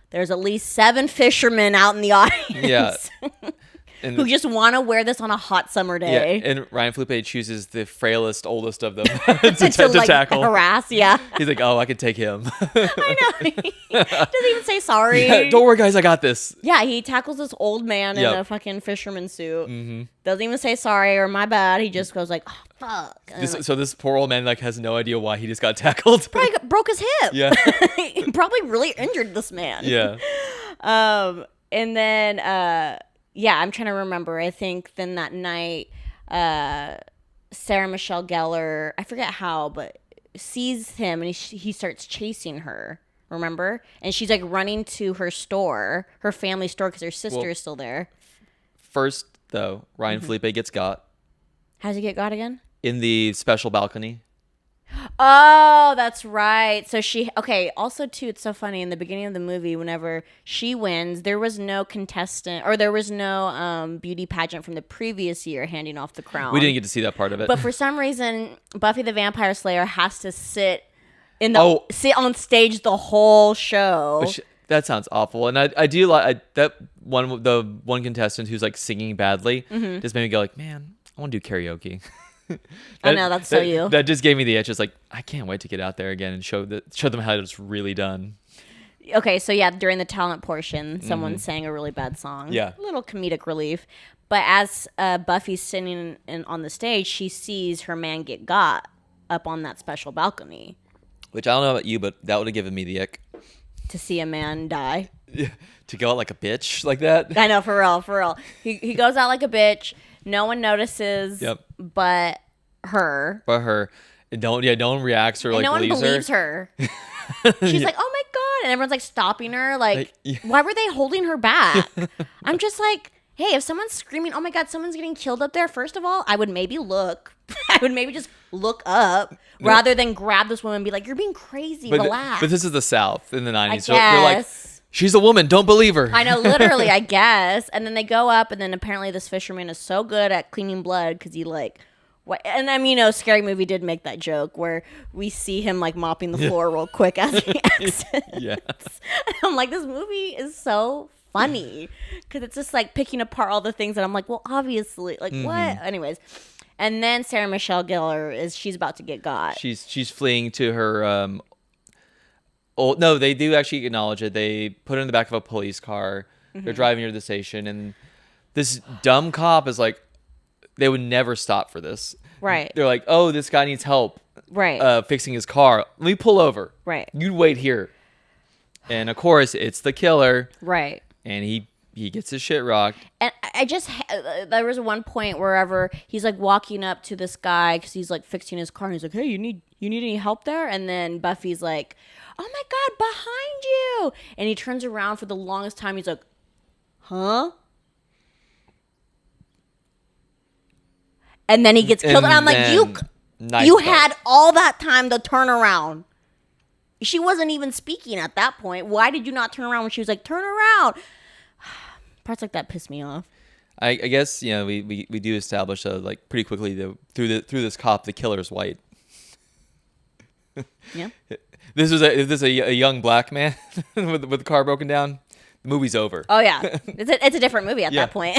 There's at least 7 fishermen out in the audience. Yeah. And Who just want to wear this on a hot summer yeah, day. and Ryan Felipe chooses the frailest, oldest of them to like tackle. harass, yeah. He's like, "Oh, I could take him." I know. He doesn't even say sorry. Yeah, don't worry, guys, I got this. Yeah, he tackles this old man in Yep. a fucking fisherman suit. Mm-hmm. Doesn't even say sorry or my bad. He just goes like, "Oh, fuck." And So this poor old man like has no idea why he just got tackled. probably broke his hip. Yeah. He probably really injured this man. Yeah. And then yeah, I'm trying to remember. I think then that night, Sarah Michelle Gellar, I forget how, but sees him and he starts chasing her. Remember? And she's like running to her store, her family store, because her sister Well- is still there. First, though, Ryan Felipe gets got How does he get got again? in the special balcony. Oh, that's right. So okay, also too, it's so funny in the beginning of the movie, whenever she wins, there was no contestant or there was no beauty pageant from the previous year handing off the crown. We didn't get to see that part of it. But for some reason, Buffy the Vampire Slayer has to sit on stage the whole show. That sounds awful. And I do like the one contestant who's like singing badly just made me go like, man, I want to do karaoke. I know, that's so you. That just gave me the itch. It's like, I can't wait to get out there again and show them how it's really done. Okay, so yeah, during the talent portion, someone sang a really bad song. Yeah. A little comedic relief. But as Buffy's sitting on the stage, she sees her man get got up on that special balcony. Which I don't know about you, but that would have given me the ick. To see a man die. To go out like a bitch like that. I know, for real. He goes out like a bitch. No one notices. Yep. But her. No one reacts or like no one believes her. She's like, oh my God. And everyone's like stopping her. Like, why were they holding her back? I'm just like, hey, if someone's screaming, oh my God, someone's getting killed up there, first of all, I would maybe look. I would maybe just look up rather than grab this woman and be like, you're being crazy, relax. But this is the South in the 90s. So they're like, she's a woman, don't believe her. I know, literally, I guess. And then they go up, and then apparently this fisherman is so good at cleaning blood because he like, what? And I mean, Scary Movie did make that joke where we see him like mopping the floor real quick as he exits. Yes. I'm like, this movie is so funny because it's just like picking apart all the things that I'm like, well, obviously, like what? Anyways. And then Sarah Michelle Gellar she's about to get got. She's fleeing to her. No, they do actually acknowledge it. They put her in the back of a police car. They're driving her to the station, and this dumb cop is like, they would never stop for this. Right. They're like, oh, this guy needs help. Right. Fixing his car. Let me pull over. Right. You wait here. And of course, it's the killer. Right. And he gets his shit rocked. And I just, there was one point wherever he's like walking up to this guy because he's like fixing his car. And he's like, hey, you need any help there? And then Buffy's like, oh my God, behind you. And he turns around for the longest time. He's like, huh? And then he gets killed. And I'm like, you had all that time to turn around. She wasn't even speaking at that point. Why did you not turn around when she was like, turn around? Parts like that piss me off. I guess, we do establish like pretty quickly through this cop, the killer's white. Yeah. If this is a young black man with the car broken down, the movie's over. Oh yeah, it's a different movie at that point.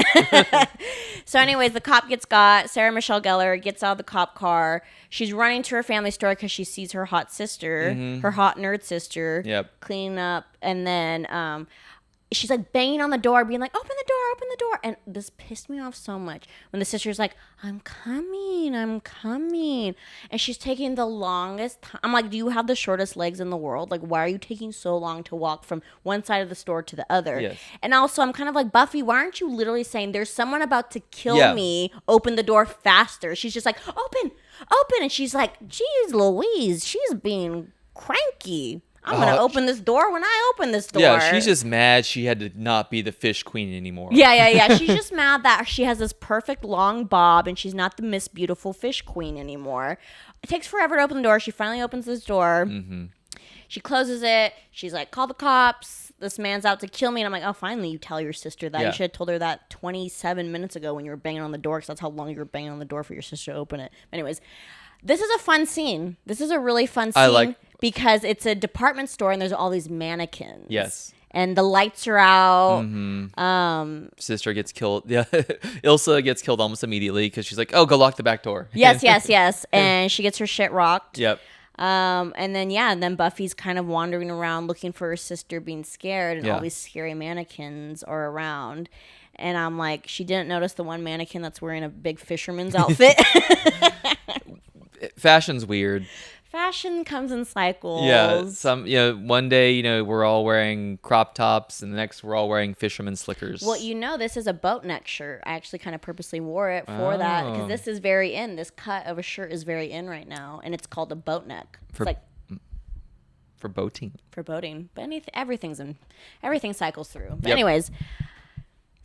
So, anyways, the cop gets got. Sarah Michelle Gellar gets out of the cop car. She's running to her family store because she sees her hot sister, her hot nerd sister, cleaning up, and then she's like banging on the door, being like, open the door. And this pissed me off so much when the sister's like, I'm coming. And she's taking the longest time. I'm like, do you have the shortest legs in the world? Like, why are you taking so long to walk from one side of the store to the other? Yes. And also, I'm kind of like, Buffy, why aren't you literally saying there's someone about to kill me? Open the door faster. She's just like, open. And she's like, geez, Louise, she's being cranky. I'm going to open this door when I open this door. Yeah, she's just mad she had to not be the fish queen anymore. Yeah. She's just mad that she has this perfect long bob and she's not the Miss Beautiful Fish Queen anymore. It takes forever to open the door. She finally opens this door. She closes it. She's like, call the cops. This man's out to kill me. And I'm like, oh, finally you tell your sister that. You should have told her that 27 minutes ago when you were banging on the door because that's how long you were banging on the door for your sister to open it. Anyways, this is a fun scene. This is a really fun scene. Because it's a department store and there's all these mannequins. Yes. And the lights are out. Sister gets killed. Yeah, Ilsa gets killed almost immediately because she's like, oh, go lock the back door. Yes. And she gets her shit rocked. Yep. And then Buffy's kind of wandering around looking for her sister being scared and all these scary mannequins are around. And I'm like, she didn't notice the one mannequin that's wearing a big fisherman's outfit. Fashion's weird. Fashion comes in cycles. Yeah, one day, we're all wearing crop tops, and the next we're all wearing fisherman slickers. Well, this is a boat neck shirt. I actually kind of purposely wore it for that because this is very in. This cut of a shirt is very in right now, and it's called a boat neck. For boating. For boating, but everything cycles through. But anyways,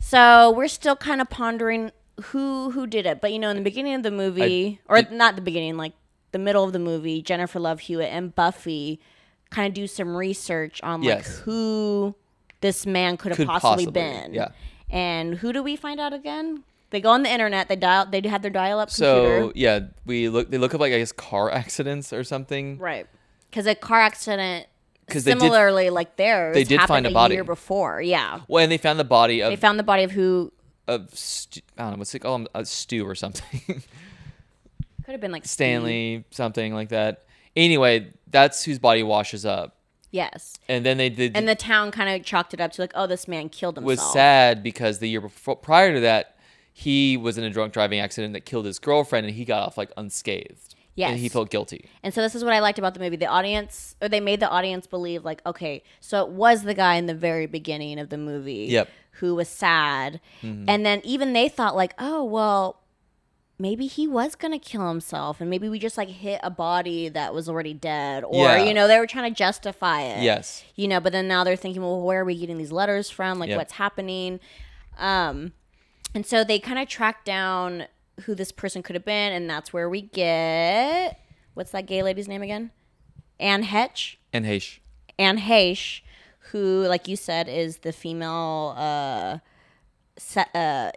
so we're still kind of pondering who did it, but in the beginning of the movie, not the beginning, like the middle of the movie, Jennifer Love Hewitt and Buffy kind of do some research on like Yes. who this man could have Could possibly possibly, been. yeah. And who do we find out again? They go on the internet. They had their dial-up computer. So yeah, they look up like I guess car accidents or something. Right. Because a car accident, 'Cause they did- similarly like theirs, they did happened find a body. year before. Yeah. Well, and they found the body They found the body of who of I don't know what's it called, Stu or something. could have been like Stanley, something like that. Anyway, that's whose body washes up. Yes. And then they did. And the town kind of chalked it up to like, oh, this man killed himself. was sad because the year before, prior to that, he was in a drunk driving accident that killed his girlfriend, and he got off like unscathed. Yes. And he felt guilty. And so this is what I liked about the movie. The audience, or they made the audience believe like, okay, so it was the guy in the very beginning of the movie Yep. who was sad. And then even they thought like, oh, well, maybe he was going to kill himself. And maybe we just like hit a body that was already dead. Or, Yeah. you know, they were trying to justify it. Yes. You know, but then now they're thinking, well, where are we getting these letters from? Like, Yep. what's happening? And so they kind of tracked down who this person could have been, and that's where we get, what's that gay lady's name again? Anne Heche. And Heish. Anne Heche, who, like you said, is the female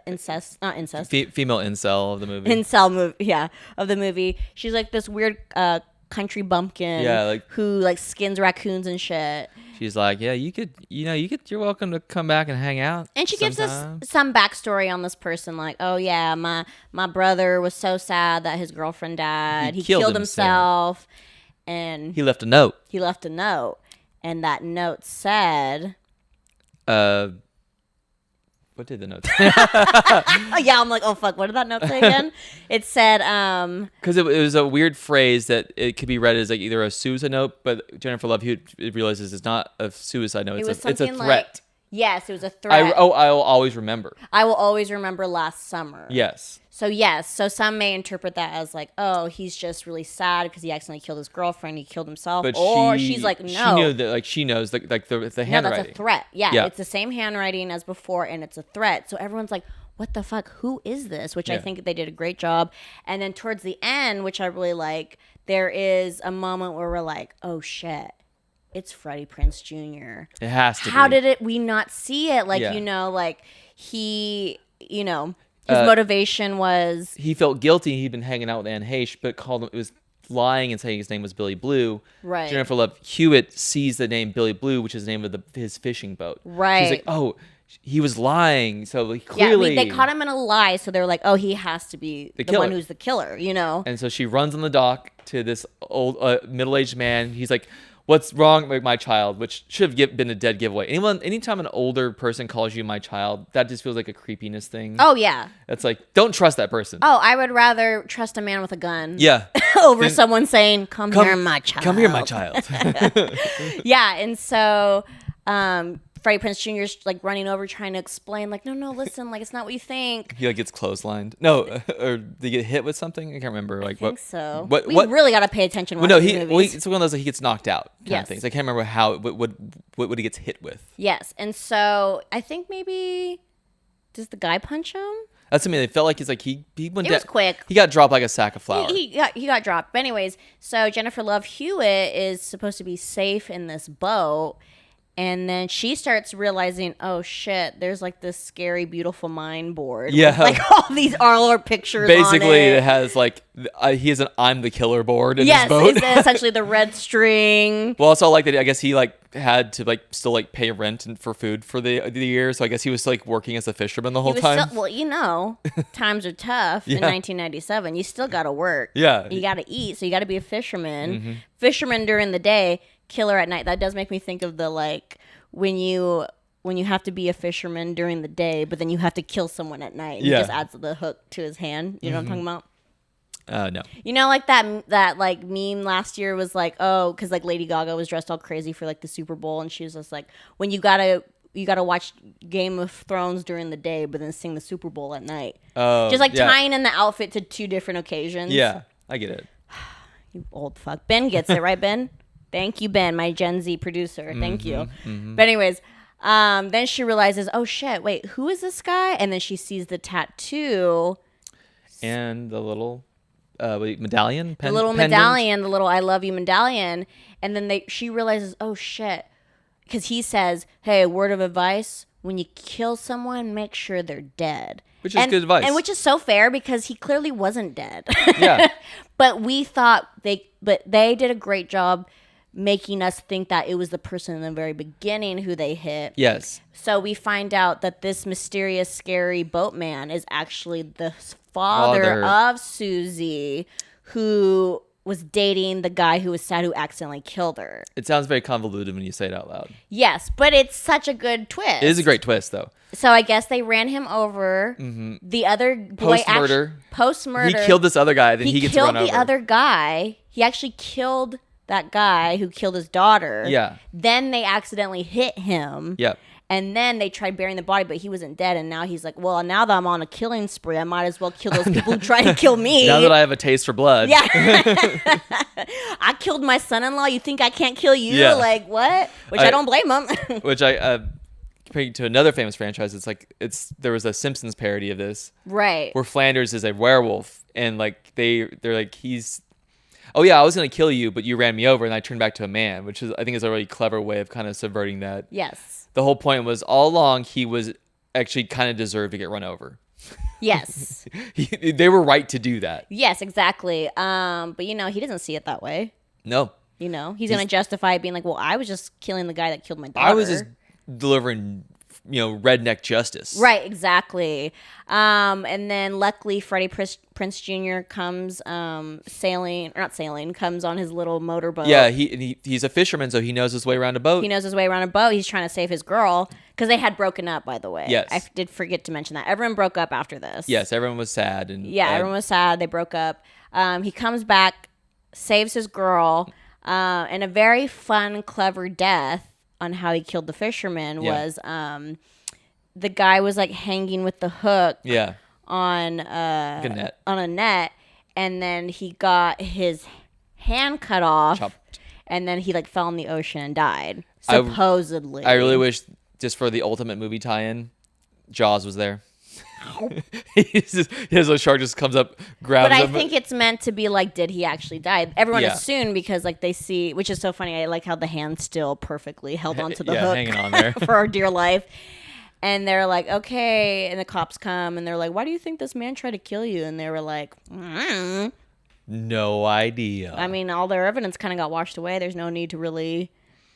incest, not incest, Female incel of the movie. incel movie, yeah, of the movie. She's like this weird country bumpkin, Yeah, like- who like skins raccoons and shit. She's like, yeah, you're welcome to come back and hang out. And she gives sometime. us some backstory on this person, like, oh yeah, my brother was so sad that his girlfriend died. He killed himself, and He left a note. he left a note, and that note said, What did the note say? oh yeah, I'm like, oh fuck, what did that note say again? It said, Because it was a weird phrase that it could be read as like either a suicide note, but Jennifer Love Hewitt realizes it's not a suicide note. it was It's a something threat. like, yes, it was a threat. I will always remember. I will always remember last summer. Yes. So yes, so some may interpret that as like, oh, he's just really sad because he accidentally killed his girlfriend. He killed himself. But or she's like, no, She knew that, like, she knows the no, handwriting. that's a threat. Yeah, Yeah. it's the same handwriting as before, and it's a threat. So everyone's like, what the fuck? Who is this? Which I Yeah. think they did a great job. And then towards the end, which I really like, there is a moment where we're like, oh shit, it's Freddie Prinze Jr. It has to How be. did we not see it? Like, Yeah. you know, like he, you know, his motivation was, He felt guilty. He'd been hanging out with Anne Heche, but called him. It was lying and saying his name was Billy Blue. Right. Jennifer Love Hewitt sees the name Billy Blue, which is the name of his fishing boat. Right. She's like, oh, he was lying. So yeah, clearly, they caught him in a lie. So they were like, oh, he has to be the killer. one who's the killer, you know? And so she runs on the dock to this old middle-aged man. He's like, "What's wrong with my child?" Which should have been a dead giveaway. Anytime an older person calls you my child, that just feels like a creepiness thing. Oh, yeah. It's like, don't trust that person. Oh, I would rather trust a man with a gun. Yeah. over Then- someone saying, come here, my child. Come here, my child. Yeah, and so Freddie Prinze Jr. is like running over trying to explain, like, no, listen, like, it's not what you think. He like gets clotheslined. No, or they get hit with something. I can't remember. Like I think what? so. What? We what? really got to pay attention Well, watching no, these movies. it's one of those like he gets knocked out kind Yes. of things. I can't remember how what he gets hit with. Yes, and so I think maybe, does the guy punch him? That's I mean, it felt like he went. It was quick. He got dropped like a sack of flour. He got dropped. But anyways, so Jennifer Love Hewitt is supposed to be safe in this boat. And then she starts realizing, oh shit, there's like this scary, beautiful mine board. Yeah. With, like all these Arlo pictures Basically, on it it. has like he has an "I'm the killer" board in Yes, his boat. it's essentially the red string. Well, also like that. I guess he like had to like still like pay rent and for food for the year. So I guess he was like working as a fisherman the whole He was time. still, well, you know, times are tough in Yeah. 1997. You still got to work. Yeah. You got to eat, so you got to be a fisherman. Fisherman during the day, killer at night. That does make me think of the like when you have to be a fisherman during the day, but then you have to kill someone at night. And Yeah. He just adds the hook to his hand. You know what I'm talking about? No. You know, like that like meme last year was like, oh, because like Lady Gaga was dressed all crazy for like the Super Bowl, and she was just like, when you gotta watch Game of Thrones during the day, but then sing the Super Bowl at night. Just like yeah. tying in the outfit to two different occasions. Yeah, I get it. You old fuck. Ben gets it, right, Ben? Thank you, Ben, my Gen Z producer. Thank you. But anyways, then she realizes, oh shit, wait, who is this guy? And then she sees the tattoo. And the little medallion, the little pendant? medallion, the little "I love you" medallion, and then she realizes, oh shit, because he says, "Hey, word of advice: when you kill someone, make sure they're dead." Which is good advice. and which is so fair because he clearly wasn't dead. Yeah. But we thought they did a great job making us think that it was the person in the very beginning who they hit. Yes. So we find out that this mysterious, scary boatman is actually the father of Susie, who was dating the guy who was sad who accidentally killed her. It sounds very convoluted when you say it out loud. Yes, but it's such a good twist. It is a great twist, though. So I guess they ran him over. The other boy Post-murder. Post-murder. He killed this other guy, then he gets run over. He killed the other guy. He actually killed that guy who killed his daughter. Yeah. Then they accidentally hit him. Yep. And then they tried burying the body, but he wasn't dead. And now he's like, well, now that I'm on a killing spree, I might as well kill those people who tried to kill me. Now that I have a taste for blood. Yeah. I killed my son-in-law. You think I can't kill you? Yeah. Like, what? Which I don't blame him. Which comparing to another famous franchise, there was a Simpsons parody of this. Right. Where Flanders is a werewolf. And like they're like, oh yeah, I was going to kill you, but you ran me over and I turned back to a man, which I think is a really clever way of kind of subverting that. Yes. The whole point was all along he was actually kind of deserved to get run over. Yes. They were right to do that. Yes, exactly. But he doesn't see it that way. No. He's going to justify it being like, well, I was just killing the guy that killed my daughter. I was just delivering, redneck justice. Right, exactly. And then luckily Freddie Prinze Jr. comes comes on his little motorboat. Yeah, he's a fisherman, so he knows his way around a boat. He knows his way around a boat. He's trying to save his girl because they had broken up, by the way. Yes. I did forget to mention that. Everyone broke up after this. Yes, everyone was sad. Everyone was sad. They broke up. He comes back, saves his girl, and a very fun, clever death on how he killed the fisherman was the guy was like hanging with the hook on a net, and then he got his hand cut off. Chopped. And then he like fell in the ocean and died, supposedly. I really wish, just for the ultimate movie tie-in, Jaws was there. His little shark just comes up, grabs But I him. think it's meant to be like, did he actually die? Everyone assumed because like they see, which is so funny. I like how the hand's still perfectly held onto the hook, hanging on there for our dear life. And they're like, okay. And the cops come and they're like, why do you think this man tried to kill you? And they were like, no idea. I mean, all their evidence kind of got washed away. There's no need to really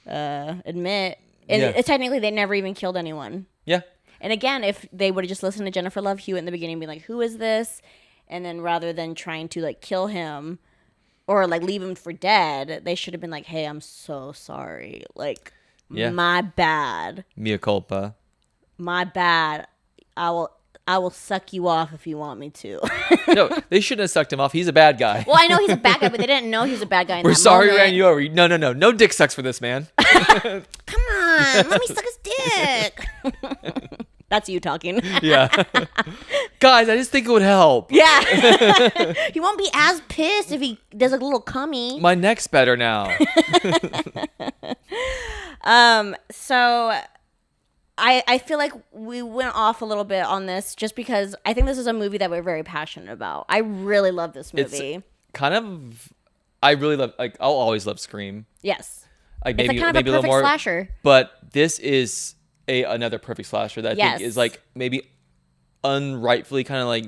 admit. And technically, they never even killed anyone. Yeah. And again, if they would have just listened to Jennifer Love Hewitt in the beginning, be like, who is this? And then rather than trying to like kill him or like leave him for dead, they should have been like, hey, I'm so sorry. Like, my bad. Mea culpa. My bad. I will suck you off if you want me to. No, they shouldn't have sucked him off. He's a bad guy. Well, I know he's a bad guy, but they didn't know he was a bad guy in We're that sorry we moment. ran you over. No. No dick sucks for this man. Come on, let me suck his dick. That's you talking. Yeah. Guys, I just think it would help. Yeah. He won't be as pissed if he does a little cummy. My neck's better now. So I feel like we went off a little bit on this just because I think this is a movie that we're very passionate about. I really love this movie. It's kind of, I really love, like, I'll always love Scream. Yes. Like It's maybe, a kind of maybe a little perfect more, slasher. But this is another perfect slasher that I Yes. think is like maybe unrightfully kind of like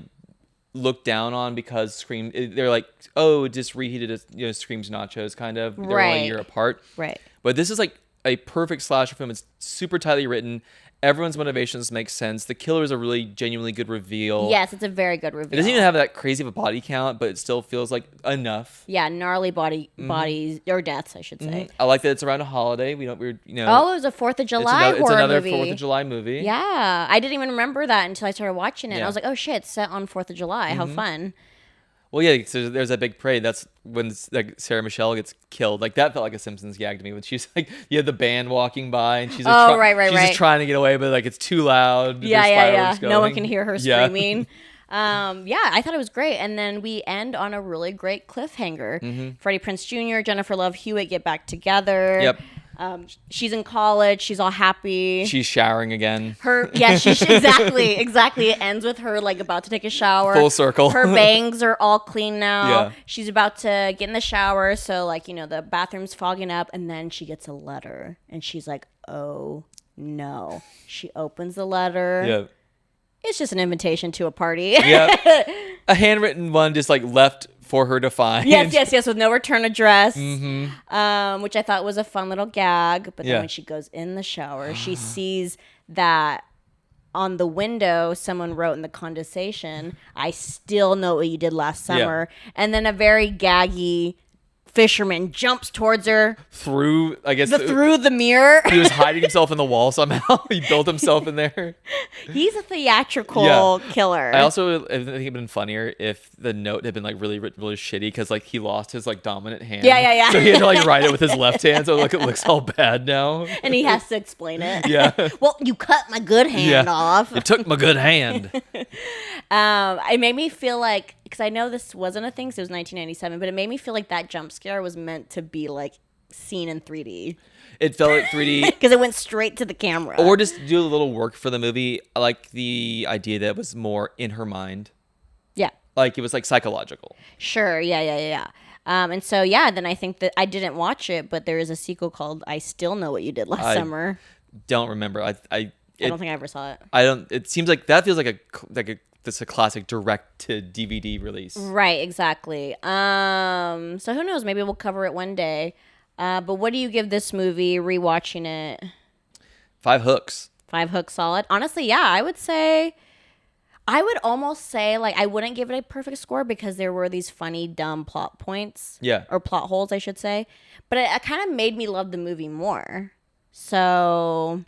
looked down on because Scream, they're like, oh, it just reheated Scream's nachos kind of. They're only Right. a year apart. Right. But this is like a perfect slasher film. It's super tightly written. Everyone's motivations make sense. The killer is a really genuinely good reveal. Yes, it's a very good reveal. It doesn't even have that crazy of a body count, but it still feels like enough. Yeah, gnarly bodies or deaths, I should say. I like that it's around a holiday. Oh, it was a 4th of July it's horror another movie. 4th of July movie. Yeah, I didn't even remember that until I started watching it. Yeah. I was like, oh shit, it's set on 4th of July. How fun. Well, yeah, so there's that big parade. That's when like Sarah Michelle gets killed. Like that felt like a Simpsons gag to me. When she's like, you have the band walking by, and she's like, she's just trying to get away, but like it's too loud. Yeah. Going. No one can hear her screaming. I thought it was great. And then we end on a really great cliffhanger. Freddie Prinze Jr., Jennifer Love Hewitt get back together. Yep. She's in college. She's all happy. She's showering again. She's exactly. It ends with her like about to take a shower. Full circle. Her bangs are all clean now. Yeah. She's about to get in the shower, so like, you know, the bathroom's fogging up, and then she gets a letter, and she's like, "Oh no!" She opens the letter. Yeah. It's just an invitation to a party. Yeah. A handwritten one just like left for her to find. Yes, with no return address. Mm-hmm. Which I thought was a fun little gag. But then Yeah. when she goes in the shower, she sees that on the window someone wrote in the condensation, "I still know what you did last summer." And then a very gaggy fisherman jumps towards her Through, I guess, through the mirror. he was hiding himself in the wall somehow. He built himself in there. He's a theatrical killer. I also think it'd been funnier if the note had been like really shitty because like he lost his like dominant hand. Yeah. So he had to like write it with his left hand. So like it looks all bad now. And he has to explain it. Yeah. Well, you cut my good hand off. You took my good hand. It made me feel like, because I know this wasn't a thing, so it was 1997, but it made me feel like that jump scare was meant to be like seen in 3D. It felt like 3D. Because it went straight to the camera. Or just do a little work for the movie. I like the idea that it was more in her mind. Yeah. Like it was like psychological. Sure. Yeah. And so, then I think that I didn't watch it, but there is a sequel called "I Still Know What You Did Last Summer." Don't remember. I don't think I ever saw it. I don't. It seems like that feels like a classic direct to DVD release. Right. Exactly. So who knows? Maybe we'll cover it one day. But what do you give this movie? Rewatching it, 5 hooks. 5 hooks solid. Honestly, yeah, I would almost say like I wouldn't give it a perfect score because there were these funny, dumb plot points. Yeah. Or plot holes, I should say. But it kind of made me love the movie more. So,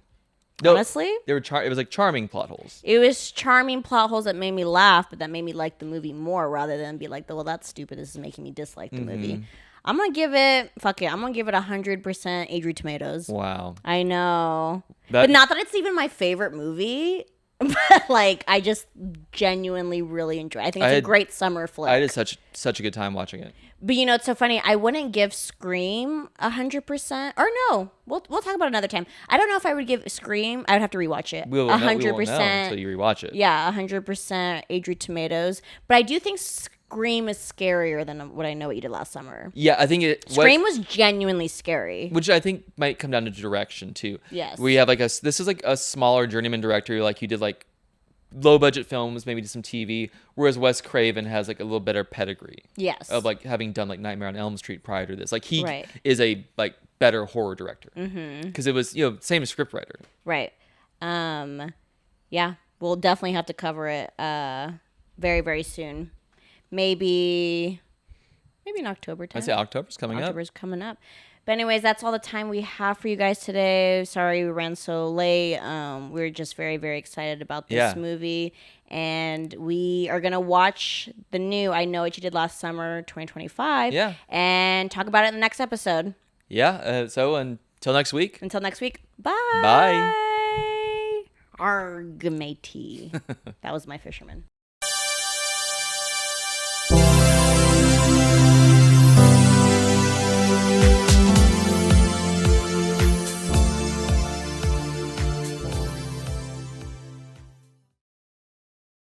honestly, it was like charming plot holes. it was charming plot holes that made me laugh, but that made me like the movie more rather than be like, well, that's stupid. This is making me dislike the movie. I'm going to give it, I'm going to give it 100% Adrian Tomatoes. Wow. I know. But not that it's even my favorite movie. But like I just genuinely really enjoy it. I think it's a great summer flick. I had such a good time watching it. But you know, it's so funny. I wouldn't give Scream 100%. Or no, we'll talk about it another time. I don't know if I would give Scream. I would have to rewatch it. 100%. We won't know until you rewatch it. Yeah, 100% Adrian Tomatoes. But I do think Scream is scarier than What I Know What You Did Last Summer. Yeah, I think Scream was genuinely scary. Which I think might come down to direction too. Yes. We have this is like a smaller journeyman director, like you did like low budget films, maybe did some TV, whereas Wes Craven has like a little better pedigree. Yes. Of like having done like Nightmare on Elm Street prior to this. Like he Right. is a like better horror director. Because it was, same script writer. Right. Yeah, we'll definitely have to cover it very, very soon. Maybe in October time. I say October's coming up. October's coming up. But anyways, that's all the time we have for you guys today. Sorry we ran so late. We're just very, very excited about this movie. And we are going to watch the new I Know What You Did Last Summer 2025. Yeah. And talk about it in the next episode. Yeah. So until next week. Until next week. Bye. Bye. Arg, matey. That was my fisherman.